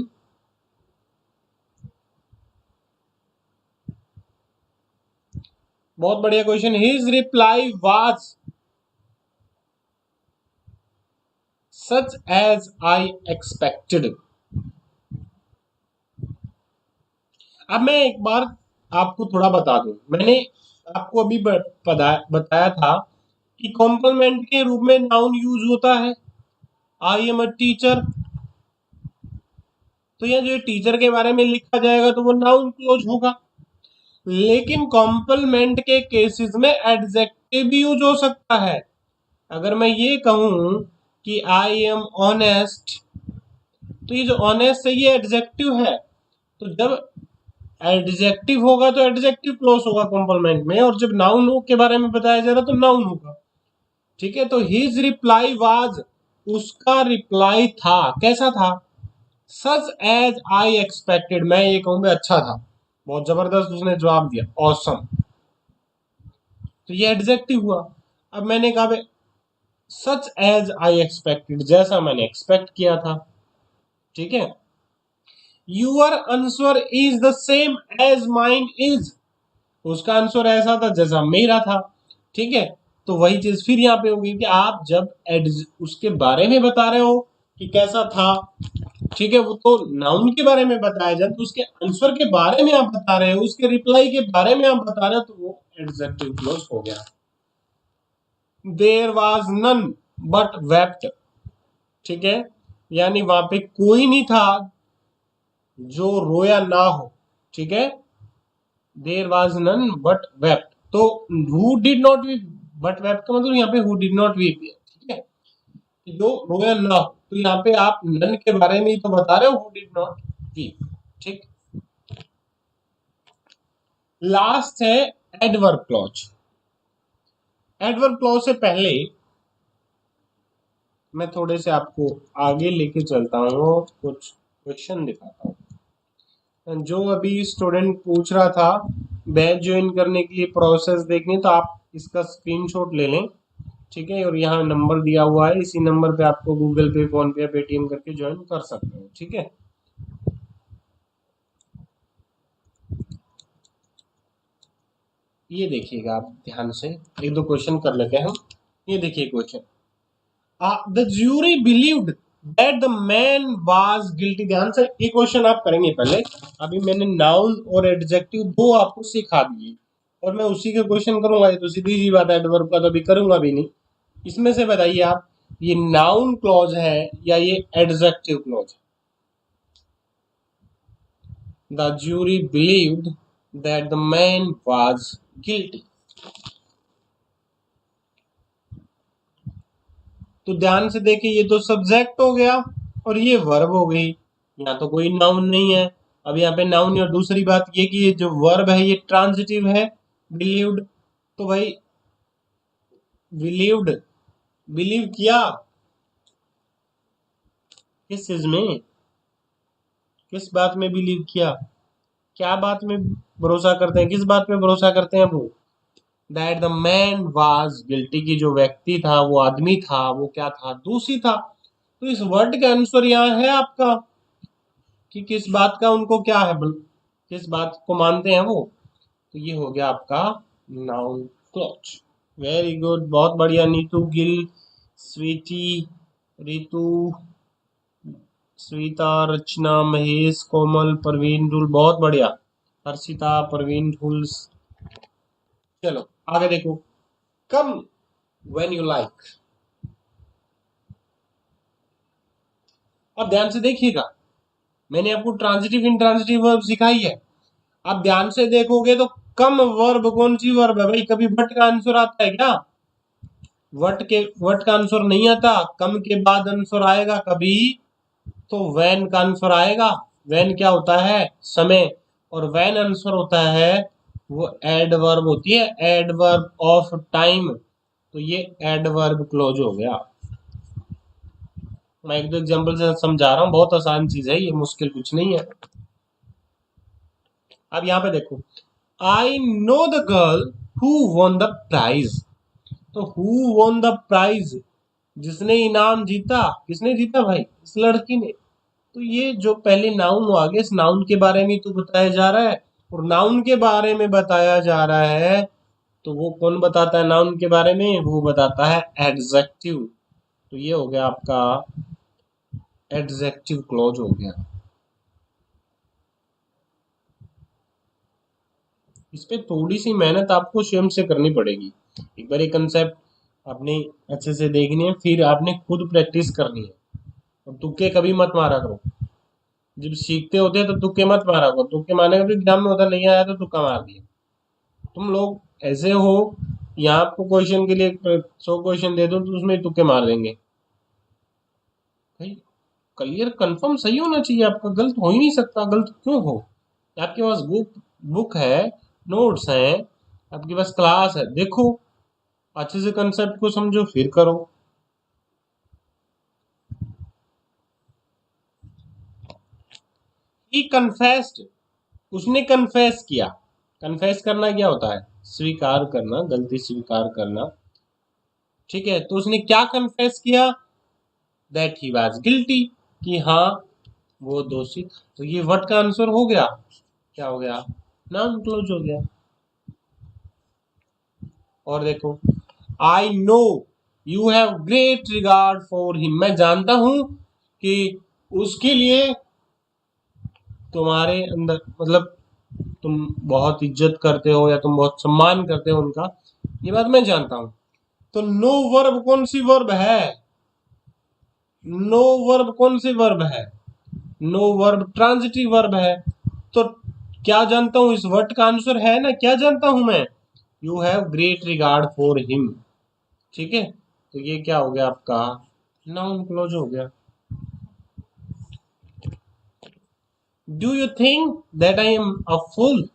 बहुत बढ़िया question. His reply was such as I expected. अब मैं एक बार आपको थोड़ा बता दूं, मैंने आपको अभी बताया था कि कॉम्प्लीमेंट के रूप में नाउन यूज होता है। आई एम अ टीचर, तो यह जो टीचर के बारे में लिखा जाएगा तो वो नाउन क्लोज होगा। लेकिन कॉम्प्लीमेंट के केसेस में एडजेक्टिव भी यूज हो सकता है। अगर मैं ये कहूं कि आई एम ऑनेस्ट, तो ये जो ऑनेस्ट है ये एडजेक्टिव है। तो जब एडजेक्टिव होगा तो एडजेक्टिव क्लोज होगा कॉम्प्लीमेंट में, और जब नाउन के बारे में बताया जा रहा तो नाउन होगा। ठीक है, तो हिज रिप्लाई वाज, उसका रिप्लाई था, कैसा था? सच एज आई एक्सपेक्टेड, मैं ये कहूंगा अच्छा था, बहुत जबरदस्त उसने जवाब दिया, ऑसम। तो ये एडजेक्टिव हुआ। अब मैंने कहा सच एज आई एक्सपेक्टेड, जैसा मैंने एक्सपेक्ट किया था। ठीक है, your answer is the same as mine is, उसका आंसर ऐसा था जैसा मेरा था। ठीक है, तो वही चीज फिर यहाँ पे होगी कि आप जब उसके बारे में बता रहे हो कि कैसा था, ठीक है, वो तो नाउन के बारे में बताया जाए, तो उसके आंसर के बारे में आप बता रहे हो, उसके रिप्लाई के बारे में आप बता रहे हो, तो वो एडजेक्टिव क्लोज हो गया। There was none but wept, ठीक है, यानी वहां पे कोई नहीं था जो रोया ना हो। ठीक है, there was none but wept, तो who did not weep, but wept का मतलब यहाँ पे हु डिड नॉट वीप। ठीक है, जो रोया ना हो, तो यहाँ पे आप नन के बारे में ही तो बता रहे हो, हु डिड नॉट वीप। ठीक, लास्ट है एडवर्ब क्लॉज। एडवर्ब क्लॉज से पहले मैं थोड़े से आपको आगे लेके चलता हूँ, कुछ क्वेश्चन दिखाता हूँ। जो अभी स्टूडेंट पूछ रहा था बैच ज्वाइन करने के लिए प्रोसेस देखनी, तो आप इसका स्क्रीनशॉट ले लें, ठीक है। और यहाँ नंबर दिया हुआ है, इसी नंबर पे आपको गूगल पे, फोन पे, पेटीएम करके ज्वाइन कर सकते हो, ठीक है। ये देखिएगा आप ध्यान से, एक दो क्वेश्चन कर लेते हैं हम। ये देखिए question, the jury believed that the man was guilty. ध्यान से ये क्वेश्चन आप करेंगे पहले। अभी मैंने नाउन और एडजेक्टिव दो आपको सिखा दिए, और मैं उसी के क्वेश्चन करूंगा। ये तो सीधी सी बात है, एडवर्ब का तो अभी करूंगा भी नहीं। इसमें से बताइए आप, ये नाउन क्लॉज है या ये एडजेक्टिव क्लॉज है? The jury believed that the man was guilty. तो ध्यान से देखिए, ये तो सब्जेक्ट हो गया और ये वर्ब हो गई। यहाँ तो कोई नाउन नहीं है। अब यहाँ पे नाउन है। और दूसरी बात ये कि ये जो वर्ब है ये ट्रांजिटिव है, बिलीव्ड। तो भाई बिलीव्ड, बिलीव किया किस चीज में, किस बात में बिलीव किया, क्या बात में भरोसा करते हैं, किस बात में भरोसा करते हैं वो? That the man was guilty, की जो व्यक्ति था, वो आदमी था, वो क्या था, दोषी था। तो इस वर्ड का आंसर यहाँ है आपका, कि किस बात का उनको क्या है, किस बात को मानते हैं वो। तो ये हो गया आपका नाउन क्लॉज। वेरी गुड, बहुत बढ़िया। नीतू गिल, स्वीटी, रितु, श्वेता, रचना, महेश, कोमल, परवीन, धुल, बहुत बढ़िया। हर्षिता, परवीन, धुल। चलो आगे देखो, कम व्हेन यू लाइक। अब ध्यान से देखिएगा, मैंने आपको ट्रांजिटिव इंट्रांजिटिव वर्ब सिखाई है। अब ध्यान से देखोगे तो कम वर्ब कौन सी वर्ब है भाई? कभी वट का आंसर आता है क्या? वट का आंसर नहीं आता। कम के बाद आंसर आएगा कभी तो वैन का आंसर आएगा। वैन क्या होता है? समय। और वैन आंसर होता है, वो एडवर्ब होती है, एडवर्ब ऑफ टाइम। तो ये एडवर्ब क्लोज हो गया। मैं एक दो एग्जांपल से समझा रहा हूँ, बहुत आसान चीज है ये, मुश्किल कुछ नहीं है। अब यहाँ पे देखो, I know the girl who won the prize. तो हु वॉन द प्राइज, जिसने इनाम जीता, किसने जीता भाई? इस लड़की ने। तो ये जो पहले नाउन आ गया, इस नाउन के बारे में तो बताया जा रहा है। और नाउन के बारे में बताया जा रहा है, तो वो कौन बताता है नाउन के बारे में? वो बताता है एडजेक्टिव। तो ये हो गया आपका एडजेक्टिव क्लॉज हो गया। इस पे थोड़ी सी मेहनत आपको स्वयं से करनी पड़ेगी। एक बार ये कंसेप्ट आपने अच्छे से देखनी है, फिर आपने खुद प्रैक्टिस करनी है। और तुक्के कभी मत मारा करो। जब सीखते होते हैं तो तुक्के मत मारा करो। तुक्के मारने का तो एग्जाम में होता, नहीं आया तो तुक्का मार दिया। तुम लोग ऐसे हो, यहाँ आपको क्वेश्चन के लिए 100 क्वेश्चन दे दो तो उसमें तुक्के मार देंगे भाई। क्लियर कंफर्म सही होना चाहिए आपका, गलत हो ही नहीं सकता। गलत क्यों हो? आपके पास बुक बुक है, नोट्स हैं, आपके पास क्लास है, देखो अच्छे से कंसेप्ट को समझो फिर करो। ही कन्फेस्ड, उसने कन्फेस किया। कन्फेस करना क्या होता है? स्वीकार करना, गलती स्वीकार करना, ठीक है। तो उसने क्या कन्फेस किया? दैट ही वाज गिल्टी, कि हाँ वो दोषी था। तो ये व्हाट का आंसर हो गया, क्या हो गया? नाउन क्लोज हो गया। और देखो, I no you have great regard for him. मैं जानता हूं कि उसके लिए तुम्हारे अंदर, मतलब तुम बहुत इज्जत करते हो या तुम बहुत सम्मान करते हो उनका, ये बात मैं जानता हूं। तो नो वर्ब कौन सी वर्ब है? नो वर्ब कौन सी वर्ब है? नो वर्ब ट्रांजिटिव वर्ब है। तो क्या जानता हूं, इस वर्ड का आंसर है ना, क्या जानता हूं मैं? You have great regard for him, ठीक है। तो ये क्या हो गया आपका? नाउन क्लोज हो गया। Do you think that I am a fool?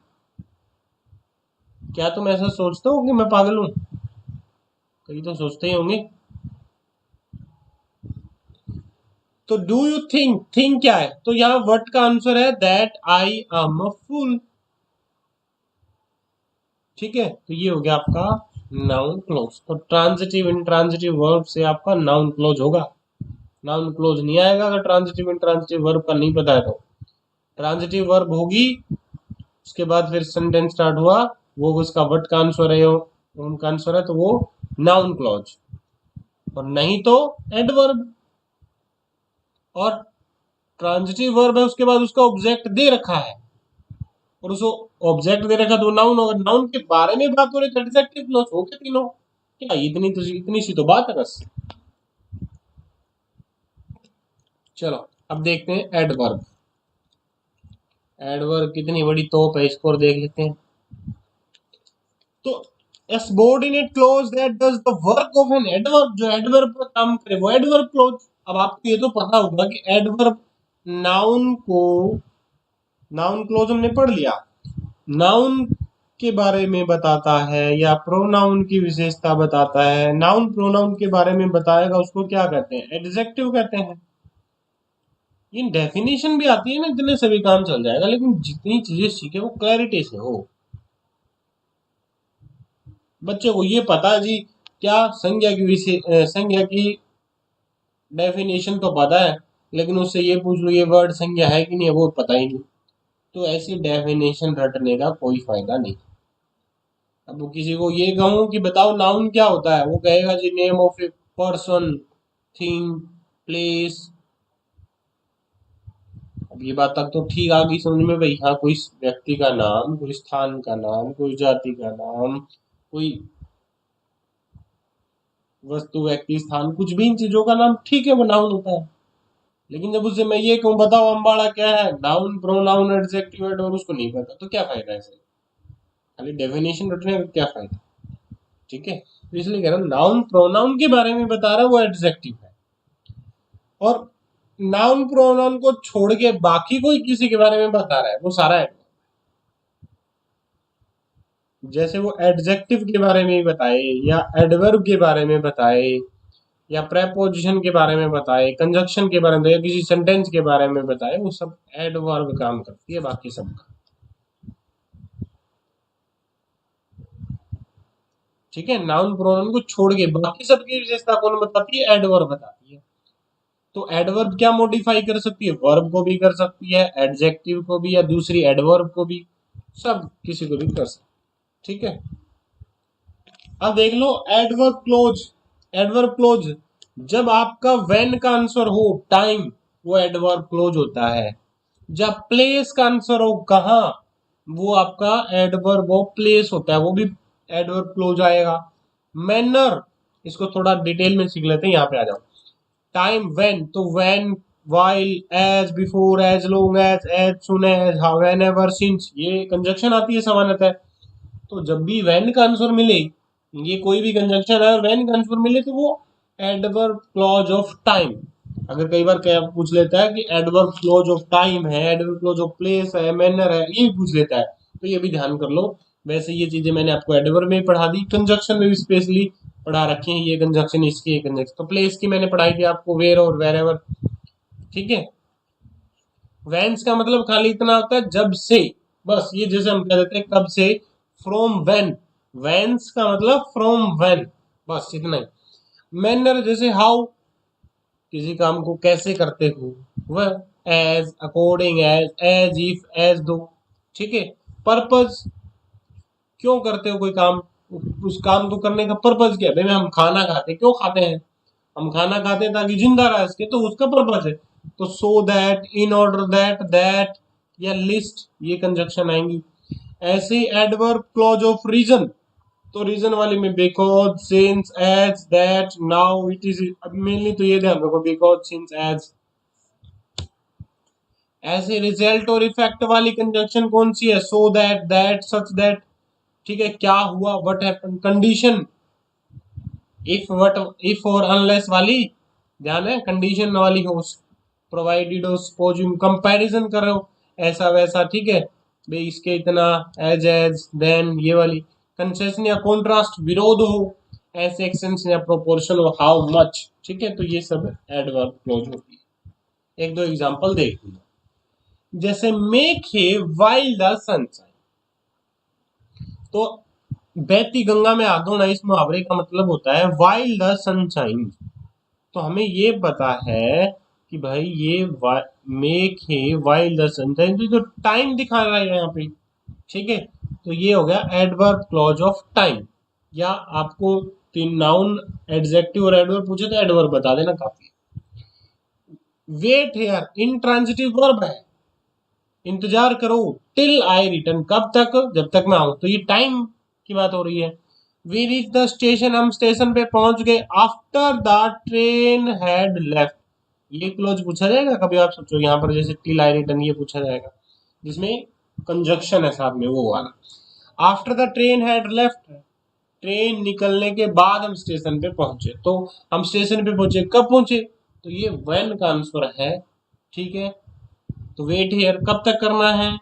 क्या तुम ऐसा सोचते हो कि मैं पागल हूं? कई तो सोचते ही होंगे। तो डू यू थिंक क्या है? तो यहाँ व्हाट का आंसर है दैट आई एम अ फूल। ठीक है, तो ये हो गया आपका नाउन क्लोज। तो ट्रांजिटिव इंट्रांजिटिव वर्ब से आपका नाउन क्लोज होगा। नाउन क्लोज नहीं आएगा अगर ट्रांजिटिव इंट्रांजिटिव वर्ब का नहीं पता है तो। ट्रांजिटिव वर्ब होगी, उसके बाद फिर सेंटेंस स्टार्ट हुआ, वो उसका व्हाट का आंसर है, उनका आंसर है, तो वो नाउन क्लॉज। और नहीं तो एडवर्ब। और ट्रांजिटिव वर्ब है, उसके बाद उसका ऑब्जेक्ट दे रखा है, और उसको ऑब्जेक्ट दे रखा तो नाउन होगा। नाउन के बारे में बात हो रही है तो एडजेक्टिव क्लॉज हो गए तीनों। क्या इतनी सी तो बात है बस। चलो अब देखते हैं एडवर्ब। एडवर्ब कितनी बड़ी तोप है, इसको और देख लेते हैं। तो a subordinate clause that does the work of an adverb, जो एडवर्ब पर काम करे वो एडवर्ब क्लोज। अब आपको ये तो पता होगा कि एडवर्ब नाउन को, नाउन क्लोज हमने पढ़ लिया, नाउन के बारे में बताता है या प्रोनाउन की विशेषता बताता है। नाउन प्रोनाउन के बारे में बताएगा, उसको क्या कहते हैं? एडजेक्टिव कहते हैं। ये डेफिनेशन भी आती है ना, इतने सभी काम चल जाएगा, लेकिन जितनी चीजें सीखे वो क्लैरिटी से हो। बच्चे को ये पता जी क्या संज्ञा की संज्ञा की डेफिनेशन तो पता है, लेकिन उससे ये पूछ लो ये वर्ड संज्ञा है कि नहीं है, वो पता ही नहीं। तो ऐसी डेफिनेशन रटने का कोई फायदा नहीं। अब वो किसी को ये कहूं कि बताओ नाउन क्या होता है, वो कहेगा जी name of a person, thing, place. अब ये बात तक तो ठीक आ गई समझ में भाई, हाँ कोई व्यक्ति का नाम, कोई स्थान का नाम, कोई जाति का नाम, कोई वस्तु, व्यक्ति, स्थान, कुछ भी इन चीजों का नाम, ठीक है वो नाउन होता है। लेकिन जब उससे मैं ये कहूँ बताओ अम्बाड़ा क्या है, नाउन प्रोनाउन एडजेक्टिव और उसको नहीं पता, तो क्या फायदा है इसे? खाली डेफिनेशन रटने का क्या फायदा? ठीक है, तो इसलिए कह रहा हूँ नाउन प्रोनाउन के बारे में बता रहा है वो एडजेक्टिव है। और नाउन प्रोनाउन को छोड़ के बाकी कोई किसी के बारे में बता रहा है वो सारा है। जैसे वो एडजेक्टिव के बारे में बताए, या एडवर्ब के बारे में बताए, या प्रेपोजिशन के बारे में बताए, कंजक्शन के बारे में, या किसी सेंटेंस के बारे में बताए, वो सब एडवर्ब काम करती है बाकी सब का। ठीक है, नाउन प्रोनाउन को छोड़ के बाकी सबकी विशेषता कौन बताती है? एडवर्ब बताती है। तो एडवर्ब क्या मॉडिफाई कर सकती है? वर्ब को भी कर सकती है, एडजेक्टिव को भी, या दूसरी एडवर्ब को भी, सब किसी को भी कर सकती है। ठीक है, अब देख लो एडवर्ब क्लोज। एडवर्ब क्लोज जब आपका व्हेन का आंसर हो टाइम, वो एडवर्ब क्लोज होता है। जब प्लेस का आंसर हो कहाँ, वो आपका एडवर्ब ऑफ प्लेस होता है, वो भी एडवर्ब क्लोज आएगा। मैनर, इसको थोड़ा डिटेल में सीख लेते हैं, यहाँ पे आ जाओ। टाइम व्हेन, तो when, while, as, before, as long as soon as, how, whenever, since, ये कंजक्शन आती है सामान्यतः। तो जब भी व्हेन का आंसर मिले, ये कोई भी कंजक्शन है और व्हेन का आंसर मिले, तो वो एडवर्ब क्लॉज ऑफ टाइम। अगर कई बार क्या पूछ लेता है कि एडवर्ब क्लोज ऑफ टाइम है, एडवर्ब क्लोज ऑफ प्लेस है, मैनर है, ये पूछ लेता है, तो ये भी ध्यान कर लो। वैसे ये चीजें मैंने आपको एडवर्ब में पढ़ा दी, कंजक्शन में भी स्पेशली पढ़ा रखी है, ये कंजक्शन इसकी, ये कंजक्शन। तो प्लेस की मैंने पढ़ाई थी आपको, वेयर और वेर एवर। ठीक है, वेन्स का मतलब खाली इतना होता है जब से, बस ये जैसे हम कह देते हैं कब से, फ्रॉम वेन। वेन्स का मतलब फ्रॉम वेन, बस इतना ही। मैनर जैसे हाउ, किसी काम को कैसे करते हो, वह, as, according as if, as though. ठीक है, पर्पज, क्यों करते हो कोई काम, उस काम को करने का पर्पज क्या है? भाई हम खाना खाते हैं, क्यों खाते हैं? हम खाना खाते हैं ताकि जिंदा रह सके, तो उसका पर्पज है। तो so that, in order that, या लिस्ट, ये कंजक्शन आएंगी। ऐसे एडवर्ब क्लॉज ऑफ रीजन, तो रीजन वाली में because, since, as, that, now, it is. अब मेनली तो ये ध्यान रखो, बिकॉज, सिंस, एज। ऐसे रिजल्ट और इफेक्ट वाली कंजक्शन कौन सी है? So that, such that. ठीक है, क्या हुआ, what happened. Condition, if, what, if और अनलेस वाली, ध्यान है, कंडीशन वाली हो, प्रोवाइडेड हो, सपोज, कंपैरिजन कर रहे हो, ऐसा वैसा। ठीक है भाई, इसके इतना, एज देन, ये वाली। कंसेशन या कॉन्ट्रास्ट, विरोध हो, ऐसे एक्शन या प्रोपोर्शन हो, हाउ मच। ठीक है, तो ये सब एडवर्ब क्लोज होती है। एक दो एग्जांपल देख लो। जैसे make hay while the sunshine, तो बहती गंगा में आधो ना, इस मुहावरे का मतलब होता है वाइल द सनशाइन। तो हमें ये पता है कि भाई ये मेक है वाइल द सनशाइन, तो टाइम दिखा रहा है यहाँ पे। ठीक है, तो ये हो गया एडवर्ब क्लॉज ऑफ टाइम। या आपको तीन नाउन, एडजेक्टिव और एडवर्ब पूछे तो एडवर्ब बता देना काफी। वेट हेयर इंट्रांजिटिव वर्ब है, इंतजार करो, टिल आई रिटर्न, कब तक, जब तक मैं आऊं, तो ये टाइम की बात हो रही है। वी रीच द स्टेशन, हम स्टेशन पे पहुंच गए, after the train had left, ये क्लोज पूछा जाएगा कभी, आप सोचो यहाँ पर जैसे टिल आई रिटर्न ये पूछा जाएगा जिसमें कंजक्शन है साथ में, वो वाला। After the train had left, train निकलने के बाद हम स्टेशन पे पहुंचे, तो हम स्टेशन पे पहुंचे, कब पहुंचे, तो ये व्हेन का आंसर है। ठीक है, तो वेट हियर कब तक करना है,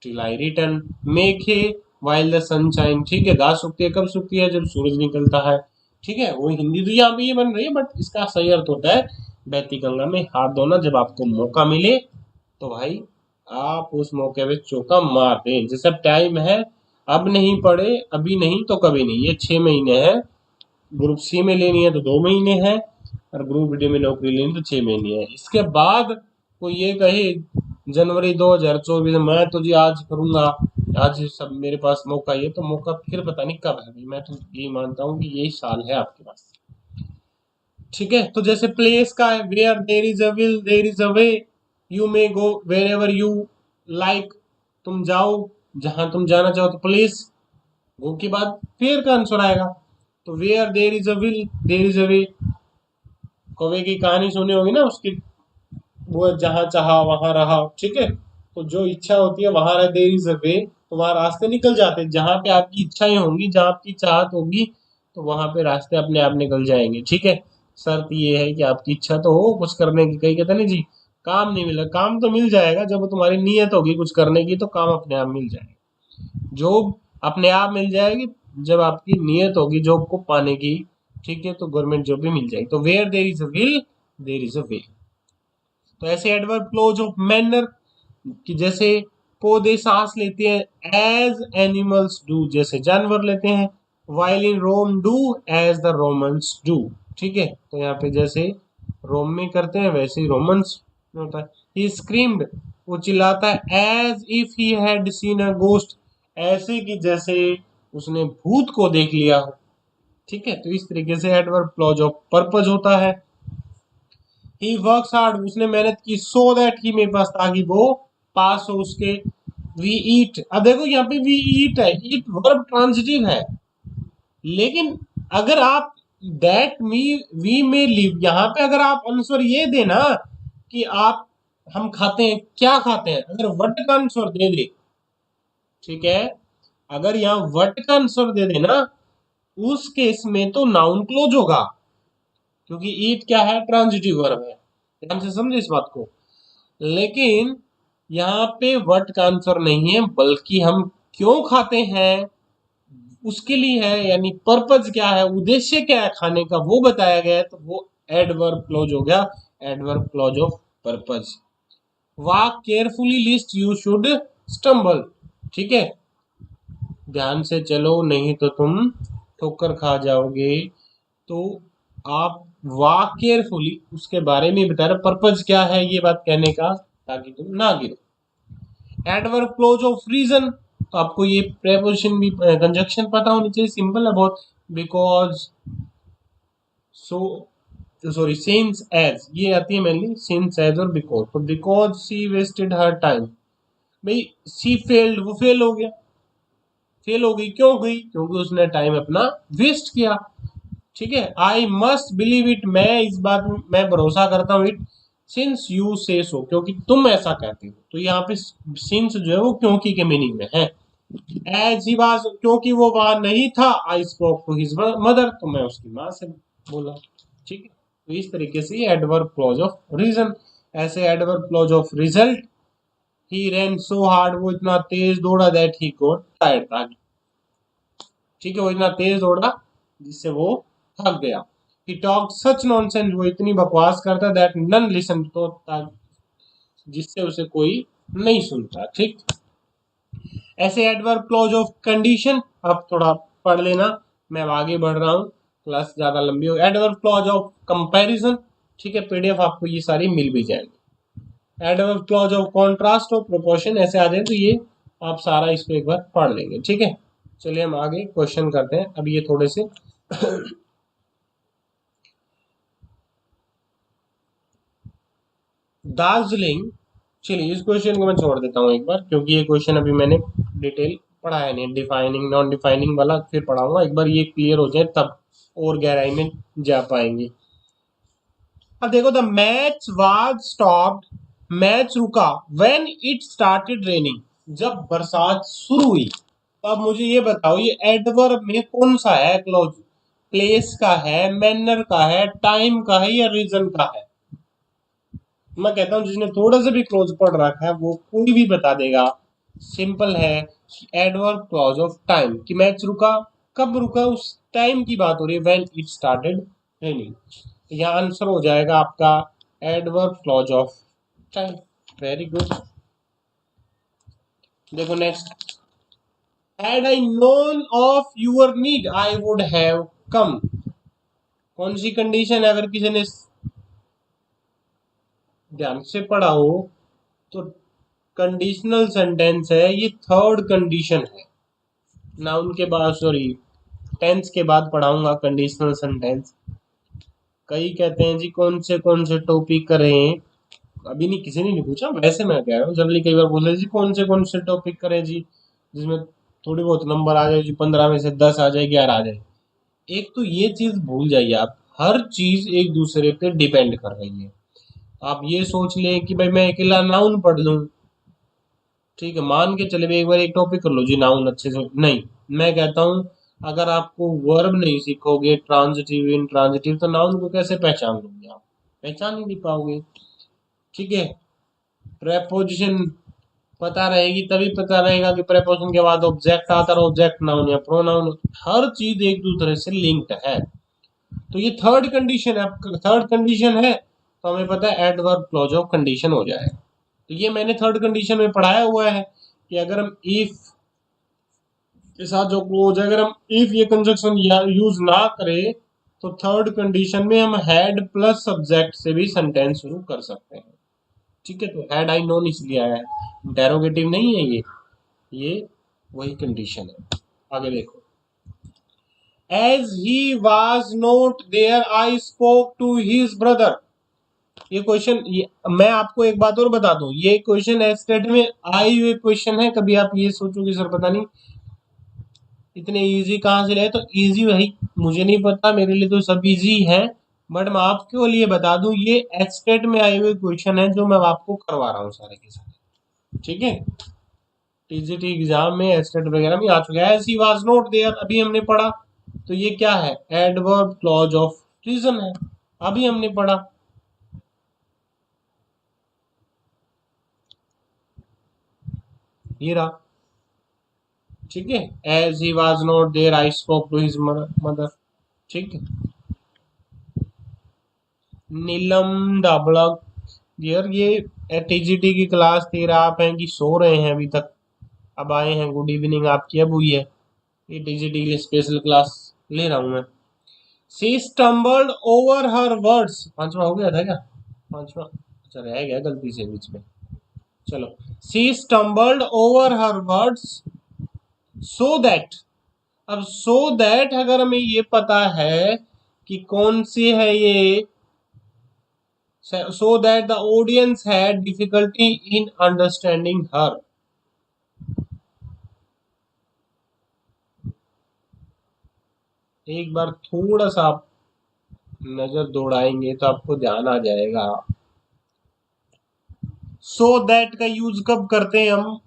टिल आई रिटर्न। मेक है वाइल द सनशाइन, ठीक है, घास सूखती है कब सूखती है, जब सूरज निकलता है। ठीक है, वो हिंदी तो यहाँ पे ये बन रही है, बट इसका सही अर्थ होता है बहती गंगा में हाथ धोना, जब आपको मौका मिले तो भाई आप उस मौके पे चौका मार दें। जैसे अब टाइम है, अब नहीं पढ़े, अभी नहीं तो कभी नहीं, ये 6 महीने है। ग्रुप सी में लेनी है तो 2 महीने है, और ग्रुप डी में नौकरी लेनी तो 6 महीने है। इसके बाद कोई ये कहे जनवरी 2024 मैं तो जी आज करूंगा, आज सब मेरे पास मौका, ये तो मौका फिर पता नहीं कब है। मैं तो यही मानता हूँ कि यही साल है आपके पास। ठीक है, तो जैसे प्लेस का है, where there is a will there is a way, you may go wherever you like, तुम जाओ जहां तुम जाना चाहो, तो प्लेस, गो के बाद फेयर का आंसर आएगा। तो where there is a will there is a way, कौवे की कहानी सुनी होगी ना उसकी, वो जहां चाहा वहां रहा। ठीक है, तो जो इच्छा होती है वहां रहे, देर इज अ वे, तो वहां रास्ते निकल जाते हैं। जहां पे आपकी इच्छाएं होंगी, जहां आपकी चाहत होगी, तो वहां पे रास्ते अपने आप निकल जाएंगे। ठीक है, शर्त ये है कि आपकी इच्छा तो हो कुछ करने की। कहीं कहते नहीं जी काम नहीं मिला, काम तो मिल जाएगा जब तुम्हारी नीयत होगी कुछ करने की, तो काम अपने आप मिल जाएगा। जॉब अपने आप मिल जाएगी जब आपकी नीयत होगी जॉब को पाने की। ठीक है, तो गवर्नमेंट जॉब भी मिल जाएगी। तो where there is a will there is a way. तो ऐसे एडवर्ब क्लोज ऑफ मैनर कि जैसे पौधे सांस लेते हैं एज एनिमल्स डू, जैसे जानवर लेते हैं। While in Rome do as the Romans do. ठीक है, तो यहाँ पे जैसे रोम में करते हैं वैसे ही रोमन्स में होता है। ही स्क्रीम्ड, वो चिल्लाता है as if he had seen a ghost, ऐसे कि जैसे उसने भूत को देख लिया हो। ठीक है, तो इस तरीके से एडवर्ब क्लॉज ऑफ पर्पज होता है। ही वर्क्स हार्ड, उसने मेहनत की, सो दैट ही, मेरे पास, ताकि वो पास हो उसके। वी ईट, अब देखो यहाँ पे वी ईट है, ईट वर्ब ट्रांजिटिव है, लेकिन अगर आप दैट मी वी में लिव, यहाँ पे अगर आप आंसर ये देना कि आप, हम खाते हैं, क्या खाते हैं, अगर वट का आंसर दे दे, ठीक है, अगर यहाँ वट का आंसर दे देना, उस केस में तो नाउन क्लोज होगा, क्योंकि ईट क्या है, ट्रांजिटिव वर्ब है। ध्यान से समझे इस बात को। लेकिन यहाँ पे वट का आंसर नहीं है, बल्कि हम क्यों खाते हैं उसके लिए है, यानी पर्पज क्या है, उद्देश्य क्या है खाने का, वो बताया गया है, तो वो एडवर्ब क्लॉज हो गया, adverb clause of purpose. Walk carefully list you should stumble, ठीक है, ध्यान से चलो नहीं तो तुम ठोकर खा जाओगे। तो आप वॉक केयरफुली उसके बारे में बता रहे, पर्पज क्या है ये बात कहने का, ताकि तुम ना गिरो। एडवर्ब क्लोज ऑफ रीजन, तो आपको ये प्रेपोजिशन भी कंजक्शन पता होनी चाहिए, सिंपल है बहुत। Because, so, sorry, since as, ये आती है मेनली सिंस एज और बिकॉज। तो because she wasted her time, भाई सी फेल्ड, वो फेल हो गया, फेल हो गई, क्यों गई, क्योंकि उसने टाइम अपना वेस्ट किया। ठीक है, आई मस्ट बिलीव इट, मैं इस बात में मैं भरोसा करता हूँ, इट सिंस यू से सो, क्योंकि तुम ऐसा कहते हो। तो यहाँ पे सिंस जो है वो क्योंकि के मीनिंग में है। एज ही वाज, क्योंकि वो वहां नहीं था, I spoke to his mother, तो मैं उसकी माँ से बोला। ठीक है, तो इस तरीके से एडवर्ब क्लॉज ऑफ रीजन। ऐसे adverb clause of result, he ran so hard, वो इतना तेज दौड़ा, दैट ही गॉट टायर्ड, था। ठीक है, वो इतना तेज दौड़ा जिससे वो थक गया। ही टॉक सच नॉनसेंस, वो इतनी बकवास करता, दैट नन लिसन, तो जिससे उसे कोई नहीं सुनता। ठीक, ऐसे एडवर्ब क्लॉज ऑफ कंडीशन अब थोड़ा पढ़ लेना, मैं अब आगे बढ़ रहा हूँ, क्लास ज्यादा लंबी हो। एडवर्ब क्लॉज ऑफ कंपैरिजन, ठीक है, पीडीएफ आपको ये सारी मिल भी जाएंगी। एडवर्ब क्लॉज ऑफ कॉन्ट्रास्ट और प्रोपोर्शन ऐसे आ जाए तो ये आप सारा इसको एक बार पढ़ लेंगे। ठीक है, चलिए हम आगे क्वेश्चन करते हैं। अब ये थोड़े से दार्जिलिंग, चलिए इस क्वेश्चन को मैं छोड़ देता हूँ एक बार, क्योंकि ये क्वेश्चन अभी मैंने डिटेल पढ़ाया नहीं, डिफाइनिंग नॉन डिफाइनिंग वाला फिर पढ़ाऊंगा, एक बार ये क्लियर हो जाए तब और गहराई में जा पाएंगे। अब देखो, the match was stopped, match रुका, व्हेन इट स्टार्टेड रेनिंग, जब बरसात शुरू हुई। तो अब मुझे ये बताओ, ये एडवर्ब में कौन सा है क्लॉज? प्लेस का है, मैनर का है, टाइम का है, या रीजन का है? मैं कहता हूँ जिसने थोड़ा सा भी क्लोज पढ़ रखा है वो कोई भी बता देगा। सिंपल है, एडवर्ब क्लॉज ऑफ टाइम, कि मैच रुका, कब रुका, उस टाइम की बात हो रही है, व्हेन इट स्टार्टेड रेनिंग। यहाँ आंसर हो जाएगा आपका adverb clause of time. Very good. देखो next, had I known of your need I would have come. कौन सी कंडीशन है? अगर किसी ने ध्यान से पढ़ा हो तो कंडीशनल सेंटेंस है, ये थर्ड कंडीशन है। नाउन के बाद, सॉरी, टेंस के बाद पढ़ाऊंगा कंडीशनल सेंटेंस। कई कहते हैं जी कौन से टॉपिक करें, अभी नहीं, किसी ने नहीं पूछा, वैसे मैं कह रहा हूँ जनरली कई बार बोले जी कौन से टॉपिक करें जी, जिसमें थोड़ी बहुत नंबर आ जाए जी, 15 में से 10 आ जाए, 11 आ जाए। एक तो ये चीज भूल जाइए आप, हर चीज एक दूसरे पे डिपेंड कर रही है। आप ये सोच लें कि भाई मैं अकेला नाउन पढ़ लूं, ठीक है, मान के चले भाई एक बार एक टॉपिक कर लो जी नाउन अच्छे से, नहीं। मैं कहता हूँ अगर आपको वर्ब नहीं सीखोगे, ट्रांजिटिव इंट्रांजिटिव, तो नाउन को कैसे पहचान लोगे आप? पहचान ही नहीं पाओगे। ठीक है, प्रेपोजिशन पता रहेगी तभी पता रहेगा कि प्रेपोजिशन के बाद ऑब्जेक्ट आता है, ऑब्जेक्ट नाउन या प्रोनाउन, हर चीज एक दूसरे से लिंक्ड है। तो ये थर्ड कंडीशन है, थर्ड कंडीशन है तो हमें पता है एडवर्ब क्लॉज ऑफ कंडीशन हो जाएगा। तो ये मैंने थर्ड कंडीशन में पढ़ाया हुआ है कि अगर हम इफ के साथ जो क्लोज है, अगर हम इफ ये कंजक्शन यूज ना करें तो थर्ड कंडीशन में हम हैड प्लस सब्जेक्ट से भी सेंटेंस शुरू कर सकते हैं। ठीक है, तो हैड आई नोन इसलिए आया है, इंटेरोगेटिव नहीं है ये वही कंडीशन है। आगे देखो, as he was not there I spoke to his brother. ये क्वेश्चन, मैं आपको एक बात और बता दूं, ये क्वेश्चन एस्टेट में आई हुए क्वेश्चन है। कभी आप ये सोचोगे सर पता नहीं इतने इजी कहाँ से लाए, तो इजी वही, मुझे नहीं पता, मेरे लिए तो सब इजी है, बट मैं आपके लिए बता दूं ये एस्टेट में आए हुए क्वेश्चन है जो मैं आपको करवा रहा हूँ सारे के सारे। ठीक है, टीजीटी एग्जाम में एस्टेट वगैरह में आ चुका है। सी वाज नॉट देयर अभी हमने पढ़ा, तो ये क्या है? एडवर्ब क्लॉज ऑफ रीजन है, अभी हमने पढ़ा। ये रहा, ठीक है, as he was not there I spoke to his mother. ठीक है, नीलम डाबलक, यार ये टीजीटी की क्लास 13 आप हैं कि सो रहे हैं अभी तक? अब आए हैं, गुड इवनिंग आपकी अब हुई है। ये टीजीटी की स्पेशल क्लास ले रहा हूँ मैं। सी स्टम्बल्ड ओवर हर वर्ड्स, पांचवा हो गया था क्या? पांचवा, अच्छा रह गया गलती से बीच में। चलो, she stumbled over her words so that. अब सो दैट अगर हमें ये पता है कि कौन सी है ये, so that the audience had difficulty in understanding her। एक बार थोड़ा सा आप नजर दौड़ाएंगे तो आपको ध्यान आ जाएगा। so that का यूज कब करते हैं हम?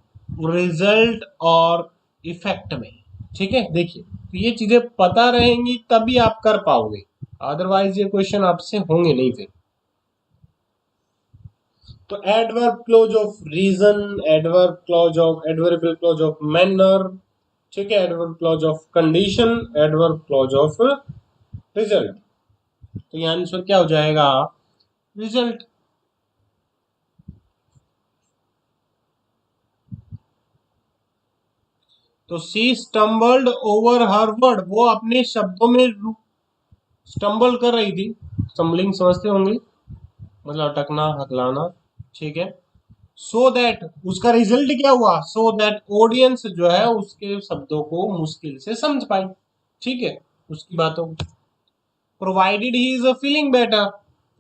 रिजल्ट और इफेक्ट में। ठीक है, देखिए, तो ये चीजें पता रहेंगी तभी आप कर पाओगे, अदरवाइज ये क्वेश्चन आपसे होंगे नहीं फिर। तो adverb clause of reason, adverb clause of, adverbial clause of manner, ठीक है, adverb clause of condition, adverb clause of result. तो ये आंसर क्या हो जाएगा? रिजल्ट। तो she stumbled over her word, वो अपने शब्दों में स्टम्बल कर रही थी। स्टम्बलिंग समझते होंगे, मतलब अटकना, हकलाना, ठीक है। सो दैट, उसका रिजल्ट क्या हुआ, सो दैट ऑडियंस जो है उसके शब्दों को मुश्किल से समझ पाई, ठीक है, उसकी बातों को। Provided he is feeling better,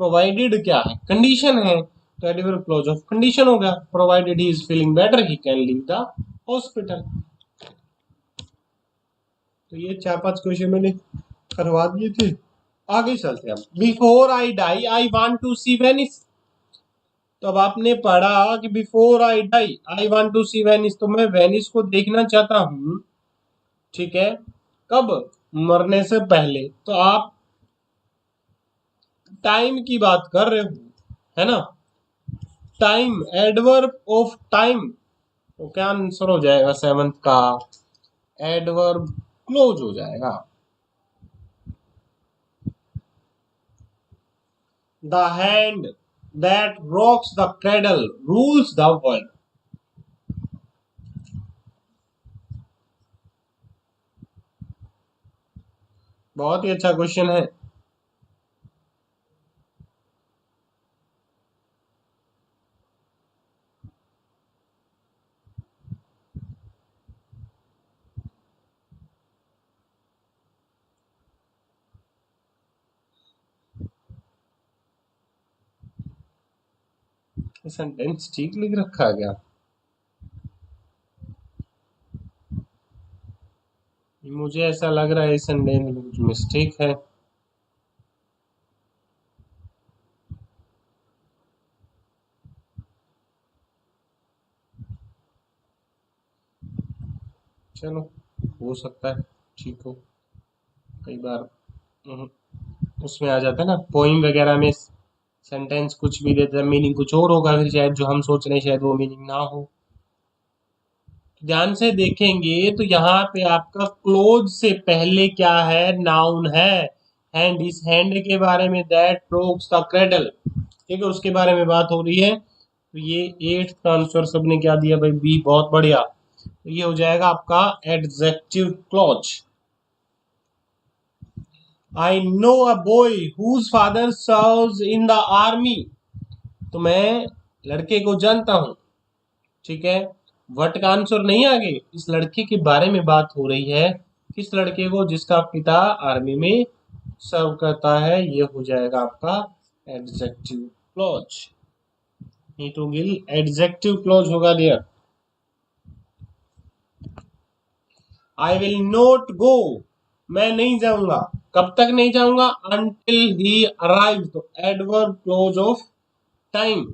provided क्या है, कंडीशन है, तो एडवर्ब क्लॉज ऑफ कंडीशन हो गया। Provided he is feeling better he can leave the hospital. तो ये 4-5 क्वेश्चन मैंने करवा दिए थे। आगे चलते हैं हम। Before I die I want to see Venice. तो अब आपने पढ़ा कि before I die I want to see Venice, तो मैं वेनिस को देखना चाहता हूं, ठीक है, कब, मरने से पहले। तो आप टाइम की बात कर रहे हो, है ना, टाइम, एडवर्ब ऑफ टाइम, तो क्या आंसर हो जाएगा 7th का, एडवर्ब क्लोज हो जाएगा। The hand that rocks the cradle rules the world. बहुत ही अच्छा क्वेश्चन है। सेंटेंस ठीक लिख रखा गया, मुझे ऐसा लग रहा है इस सेंटेंस में कुछ मिस्टेक है। चलो, हो सकता है ठीक हो, कई बार उसमें आ जाता है ना, पोइम वगैरह में सेंटेंस कुछ भी देता है, मीनिंग कुछ और होगा, फिर शायद जो हम सोच रहे हैं शायद वो मीनिंग ना हो। ध्यान से देखेंगे तो यहाँ पे आपका क्लोज से पहले क्या है, नाउन है, हैंड। इस हैंड के बारे में, दैट ब्रोक्स द क्रेडल, ठीक है, उसके बारे में बात हो रही है। तो ये 8th का आंसर सबने क्या दिया भाई, बी, बहुत बढ़िया। तो ये हो जाएगा आपका adjective clause. I know a boy whose father serves in the army. तो मैं लड़के को जानता हूँ, ठीक है, वट का आंसर नहीं आगे, इस लड़के के बारे में बात हो रही है, किस लड़के को, जिसका पिता आर्मी में सर्व करता है। ये हो जाएगा आपका एडजेक्टिव क्लॉज। नहीं तो गिल एडजेक्टिव क्लॉज होगा dear. I will not go, मैं नहीं जाऊंगा, कब तक नहीं जाऊंगा, अंटिल ही अराइव, तो एडवर्ब क्लोज ऑफ टाइम,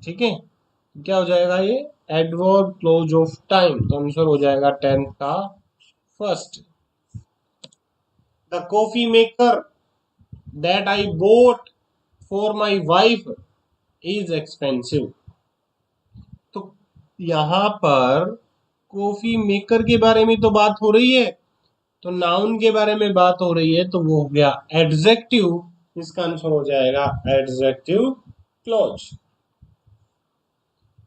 ठीक है, क्या हो जाएगा ये, एडवर्ब क्लोज ऑफ टाइम। तो आंसर हो जाएगा 10th का first. The coffee maker that I bought for my wife is expensive. तो यहाँ पर कॉफी मेकर के बारे में तो बात हो रही है, तो नाउन के बारे में बात हो रही है, तो वो हो गया एडजेक्टिव, इसका आंसर हो जाएगा एडजेक्टिव क्लॉज।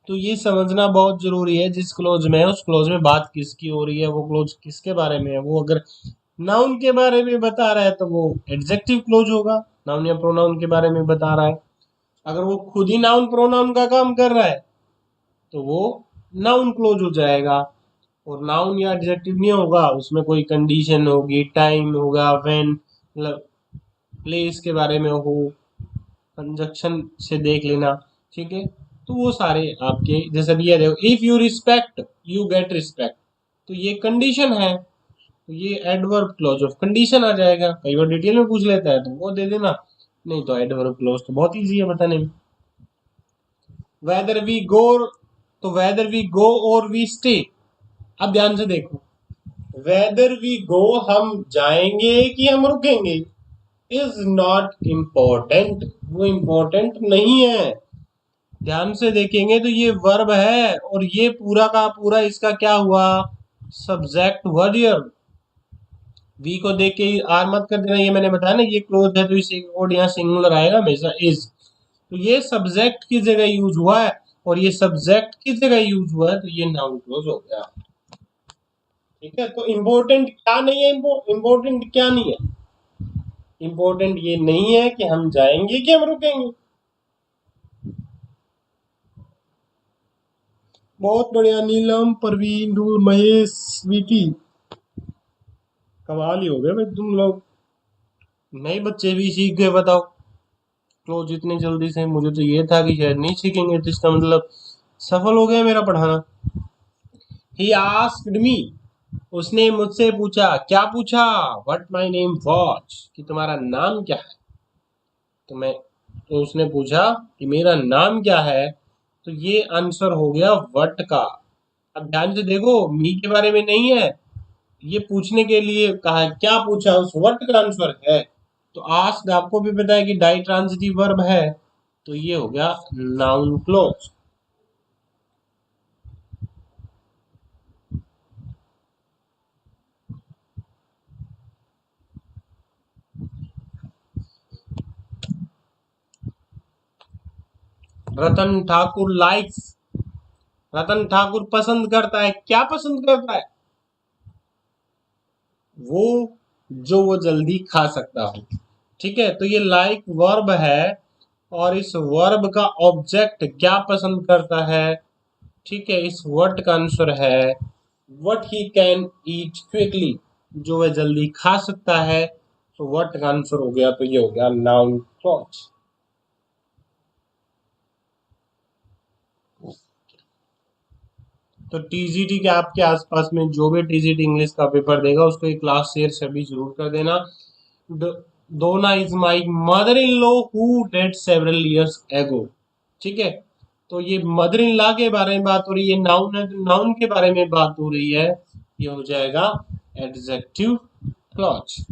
तो ये समझना बहुत जरूरी है, जिस क्लोज में है उस क्लोज में बात किसकी हो रही है, वो क्लोज किसके बारे में है। वो अगर नाउन के बारे में बता रहा है तो वो एडजेक्टिव क्लोज होगा, नाउन या प्रोनाउन के बारे में बता रहा है। अगर वो खुद ही नाउन प्रोनाउन का काम कर रहा है तो वो नाउन क्लोज हो जाएगा। और नाउन या एडजेक्टिव नहीं होगा, उसमें कोई कंडीशन होगी, टाइम होगा, व्हेन, मतलब प्लेस के बारे में हो, कंजक्शन से देख लेना, ठीक है। तो वो सारे आपके, जैसे दिया देखो, if you respect you get respect, तो ये कंडीशन है, तो ये एडवर्ब क्लॉज ऑफ कंडीशन आ जाएगा। कई बार डिटेल में पूछ लेता है तो वो दे देना, नहीं तो एडवर्ब क्लॉज तो बहुत इजी है बताने में। वेदर वी गो, तो वेदर वी गो और वी स्टे। अब ध्यान से देखो, वेदर वी गो, हम जाएंगे कि हम रुकेंगे, इज नॉट इम्पोर्टेंट, वो इम्पोर्टेंट नहीं है। ध्यान से देखेंगे तो ये वर्ब है, और ये पूरा का पूरा इसका क्या हुआ, सब्जेक्ट हुआ डियर। वी को देख के आर मत कर देना, ये मैंने बताया ना, ये क्लोज है तो इसी कोड यहाँ सिंगुलर आएगा हमेशा, इज। तो ये सब्जेक्ट की जगह यूज हुआ है, और ये सब्जेक्ट की जगह यूज हुआ है, तो ये नाउन क्लोज हो गया। ठीक है, तो इम्पोर्टेंट क्या नहीं है, इम्पोर्टेंट क्या नहीं है, इम्पोर्टेंट ये नहीं है कि हम जाएंगे कि हम रुकेंगे। बहुत बढ़िया, नीलम, परवीन, नूर, महेश, स्वीटी, कमाल ही हो गए भाई तुम लोग, नए बच्चे भी सीख गए बताओ। क्लोज इतनी जल्दी से, मुझे तो ये था कि शायद नहीं सीखेंगे, तो इसका मतलब सफल हो गया मेरा पढ़ाना। ही आस्क्ड मी, उसने मुझसे पूछा, क्या पूछा, व्हाट माय नेम वाज, कि तुम्हारा नाम क्या है। तो मैं, तो उसने पूछा कि मेरा नाम क्या है, तो ये आंसर हो गया व्हाट का। अब ध्यान से देखो, मी के बारे में नहीं है, ये पूछने के लिए कहा है, क्या पूछा, उस व्हाट का आंसर है। तो आस्क्ड आपको भी पता है कि डाई ट्रांजिटिव वर्ब है, तो ये हो गया noun close. Ratan Thakur likes, Ratan Thakur पसंद करता है, क्या पसंद करता है, वो जो वो जल्दी खा सकता हो। ठीक है, तो ये लाइक वर्ब है, और इस वर्ब का ऑब्जेक्ट क्या पसंद करता है। ठीक है, इस वर्ड का आंसर है what he can eat quickly, जो वह जल्दी खा सकता है। तो व्हाट का आंसर हो गया, तो ये हो गया नाउन क्लॉज। तो टीजीटी के आपके आसपास में जो भी टीजीटी इंग्लिश का पेपर देगा, उसको एक क्लास शेयर सभी जरूर कर देना। Donna is my mother in law who died several years ago. ठीक है, तो ये मदर इन लॉ के बारे में बात हो रही है, नाउन है तो नाउन के बारे में बात हो रही है, ये हो जाएगा adjective clause.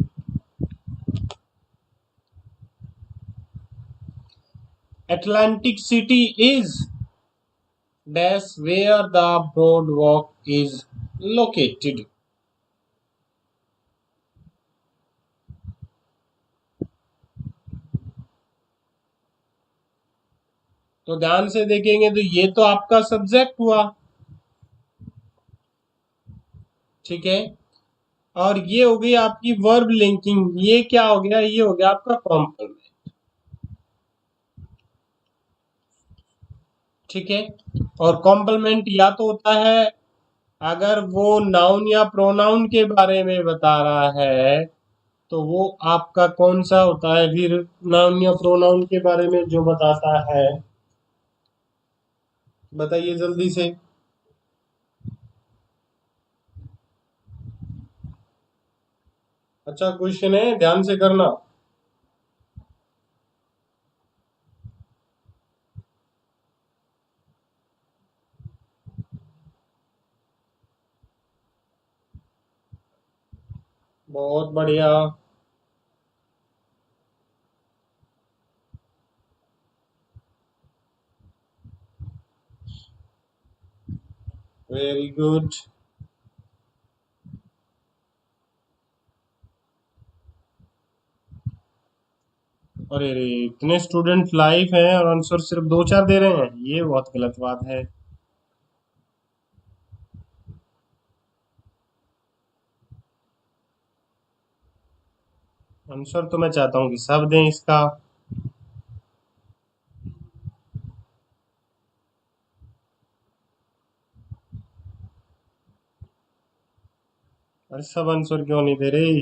Atlantic City is dash where the boardwalk is located. तो ध्यान से देखेंगे तो ये तो आपका सब्जेक्ट हुआ। ठीक है, और ये हो गई आपकी वर्ब लिंकिंग, ये क्या हो गया, ये हो गया आपका कॉम्प्लीमेंट। ठीक है, और कॉम्प्लीमेंट या तो होता है अगर वो नाउन या प्रोनाउन के बारे में बता रहा है, तो वो आपका कौन सा होता है फिर, नाउन या प्रोनाउन के बारे में जो बताता है, बताइए जल्दी से। अच्छा क्वेश्चन है, ध्यान से करना। बहुत बढ़िया, वेरी गुड। अरे रे, इतने स्टूडेंट लाइव हैं और आंसर सिर्फ दो चार दे रहे हैं, ये बहुत गलत बात है। आंसर तो मैं चाहता हूँ कि सब दें इसका। और सब आंसर क्यों नहीं दे रहे।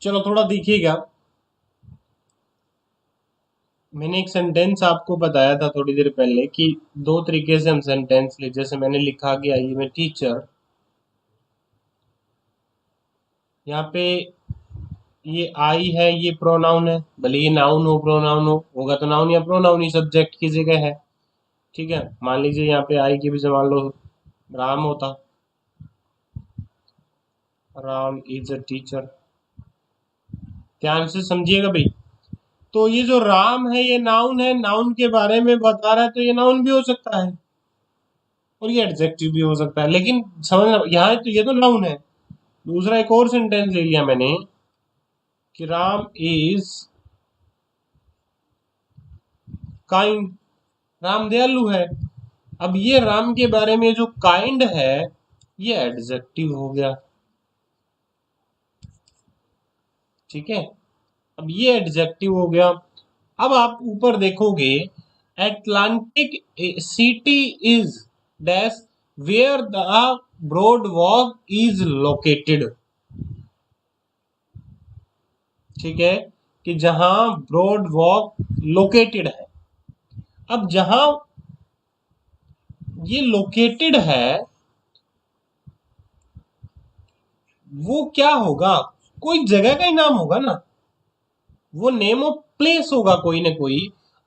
चलो थोड़ा देखिएगा, मैंने एक सेंटेंस आपको बताया था थोड़ी देर पहले कि दो तरीके से हम सेंटेंस ले, जैसे मैंने लिखा कि आई मैं टीचर, यहाँ पे ये आई है, ये प्रोनाउन है, भले ये नाउन हो प्रोनाउन हो, होगा तो नाउन या प्रोनाउन ही सब्जेक्ट की जगह है। ठीक है, मान लीजिए यहाँ पे आई की भी मान लो राम होता, राम इज अ टीचर। ध्यान से समझिएगा भाई, तो ये जो राम है ये नाउन है, नाउन के बारे में बता रहा है, तो ये नाउन भी हो सकता है और ये एडजेक्टिव भी हो सकता है, लेकिन समझना यहाँ तो ये तो नाउन है, दूसरा एक और सेंटेंस ले लिया मैंने कि राम इज काइंड, राम दयालु है। अब ये राम के बारे में जो काइंड है ये एडजेक्टिव हो गया, ठीक है। अब ये एडजेक्टिव हो गया। अब आप ऊपर देखोगे, Atlantic City is dash where the boardwalk is located, ठीक है, कि जहां ब्रॉड वॉक लोकेटेड है। अब जहां ये लोकेटेड है वो क्या होगा, कोई जगह का ही नाम होगा ना, वो नेम ऑफ प्लेस होगा कोई ना कोई।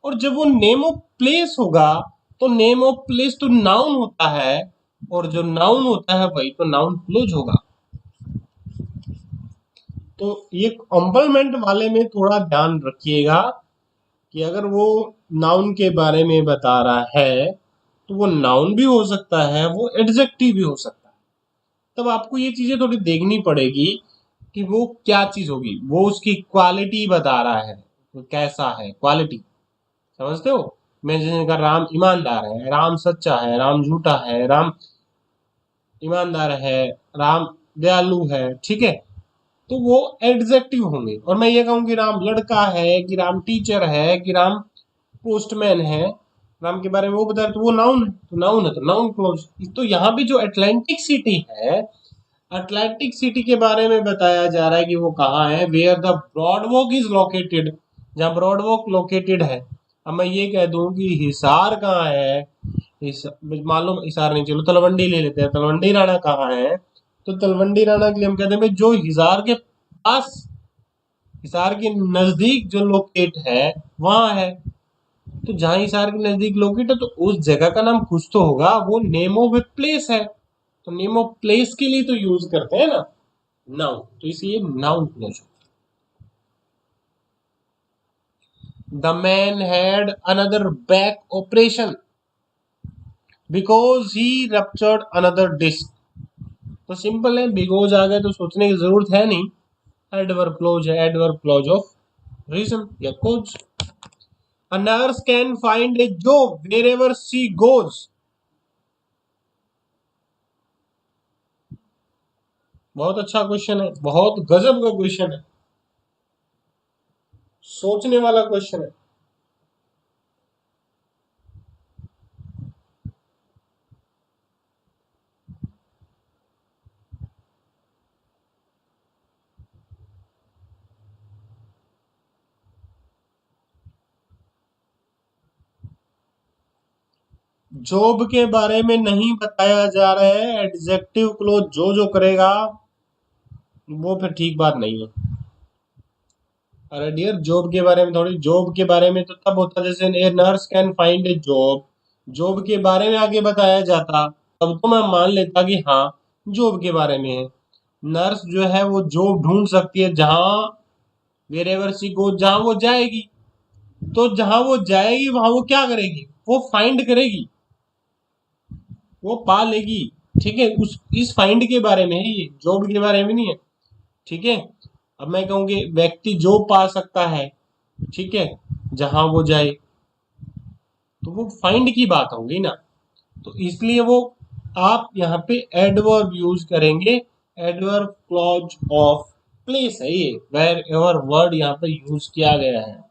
और जब वो नेम ऑफ प्लेस होगा तो नेम ऑफ प्लेस तो नाउन होता है, और जो नाउन होता है वही तो नाउन क्लोज होगा। तो ये कॉम्प्लीमेंट वाले में थोड़ा ध्यान रखिएगा कि अगर वो नाउन के बारे में बता रहा है तो वो नाउन भी हो सकता है, वो एडजेक्टिव भी हो सकता है। तब आपको ये चीजें थोड़ी देखनी पड़ेगी कि वो क्या चीज होगी, वो उसकी क्वालिटी बता रहा है, वो कैसा है क्वालिटी, समझते हो। मैं जैसे कहा राम ईमानदार है, राम सच्चा है, राम झूठा है, राम ईमानदार है, राम दयालु है, ठीक है। तो वो एडजेक्टिव होंगे। और मैं ये कहूँ कि राम लड़का है, कि राम टीचर है, कि राम पोस्टमैन है, राम के बारे में वो बता रहे तो वो नाउन है, तो नाउन है तो नाउन क्लोज। तो यहाँ भी जो अटलांटिक सिटी है, अटलांटिक सिटी के बारे में बताया जा रहा है कि वो कहाँ है, वेयर द ब्रॉडवॉक इज लोकेटेड, जहाँ ब्रॉडवॉक लोकेटेड है। अब मैं ये कह दूं कि हिसार कहाँ है, इस मालूम, हिसार नहीं, चलो तलवंडी ले लेते हैं, तलवंडी राणा कहाँ है। तो तलवंडी राणा के लिए हम कहते हैं भाई जो हिसार के पास, हिसार के नजदीक जो लोकेट है वहां है। तो जहां हिसार के नजदीक लोकेट है तो उस जगह का नाम कुछ तो होगा, वो नेम ऑफ ए प्लेस है। तो नेम ऑफ प्लेस के लिए तो यूज करते हैं ना नाउन, तो इसलिए noun clause. The man had another back operation because he ruptured another disc. तो सिंपल है, बिकॉज आ गए तो सोचने की जरूरत है नहीं, एडवर्ब क्लोज है, एडवर्ब क्लोज ऑफ रीजन या cause. A nurse can find a job wherever she goes. बहुत अच्छा क्वेश्चन है, बहुत गजब का क्वेश्चन है, सोचने वाला क्वेश्चन है। जॉब के बारे में नहीं बताया जा रहा है, एडजेक्टिव क्लोज जो करेगा वो फिर ठीक बात नहीं है। अरे डियर, जॉब के बारे में थोड़ी, जॉब के बारे में तो तब होता जैसे a nurse can find A job, job के बारे में आगे बताया जाता तब तो मैं मान लेता कि हाँ जॉब के बारे में है। नर्स जो है वो जॉब ढूंढ सकती है जहां, वेर एवर सी गो, जहां वो जाएगी। तो जहां वो जाएगी वहां वो क्या करेगी, वो फाइंड करेगी, वो पा लेगी, ठीक है। उस इस फाइंड के बारे में है, ये जॉब के बारे में नहीं है, ठीक है। अब मैं कहूँगी व्यक्ति जो पा सकता है, ठीक है, जहां वो जाए, तो वो फाइंड की बात होगी ना। तो इसलिए वो आप यहाँ पे एडवर्ब यूज करेंगे, एडवर्ब क्लॉज ऑफ प्लेस है ये, वेर एवर वर्ड यहाँ पे यूज किया गया है।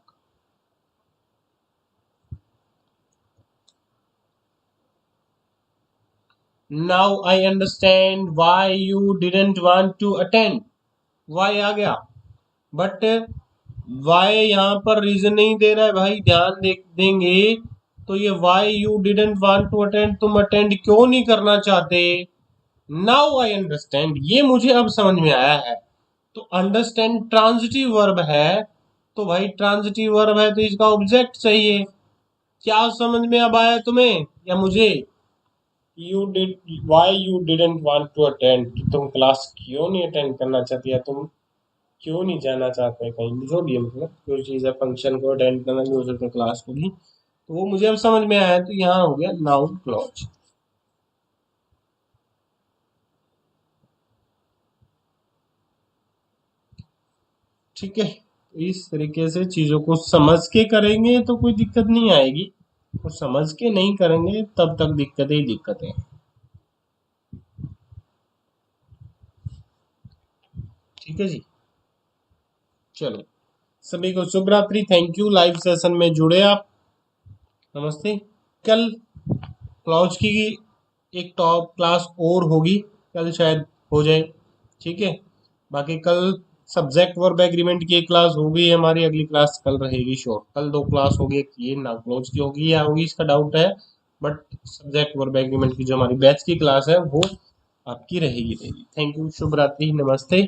Now I understand why you didn't want to attend, why आ गया, बट वाई यहाँ पर रीजन नहीं दे रहा है भाई, ध्यान देंगे तो ये why you didn't want to attend, तुम अटेंड क्यों नहीं करना चाहते। नाउ आई अंडरस्टैंड, ये मुझे अब समझ में आया है। तो अंडरस्टैंड ट्रांजिटिव वर्ब है, तो भाई ट्रांजिटिव वर्ब है तो इसका ऑब्जेक्ट चाहिए। क्या समझ में अब आया तुम्हें या मुझे। You did, why you didn't want to attend, तुम क्लास क्यों नहीं अटेंड करना चाहती, या तुम क्यों नहीं जाना चाहते कहीं, जो भी है, मतलब कोई चीज़ है, फंक्शन को अटेंड करना भी हो सकता है, क्लास को भी। तो वो मुझे अब समझ में आया, तो यहाँ हो गया नाउन क्लॉज। ठीक है, इस तरीके से चीजों को समझ के करेंगे तो कोई दिक्कत नहीं आएगी, और समझ के नहीं करेंगे तब तक दिक्कतें ही दिक्कतें हैं। ठीक है जी, चलो, सभी को शुभ रात्रि। थैंक यू, लाइव सेशन में जुड़े आप। नमस्ते। कल क्लॉज की एक टॉप क्लास और होगी, कल शायद हो जाए। ठीक है, बाकी कल सब्जेक्ट वर्ब एग्रीमेंट की एक क्लास होगी, हमारी अगली क्लास कल रहेगी श्योर। कल दो क्लास होगी, एक ये ना क्लोज की होगी या होगी इसका डाउट है, बट सब्जेक्ट वर्ब एग्रीमेंट की जो हमारी बैच की क्लास है वो आपकी रहेगी रहेगी। थैंक यू, शुभ रात्रि, नमस्ते।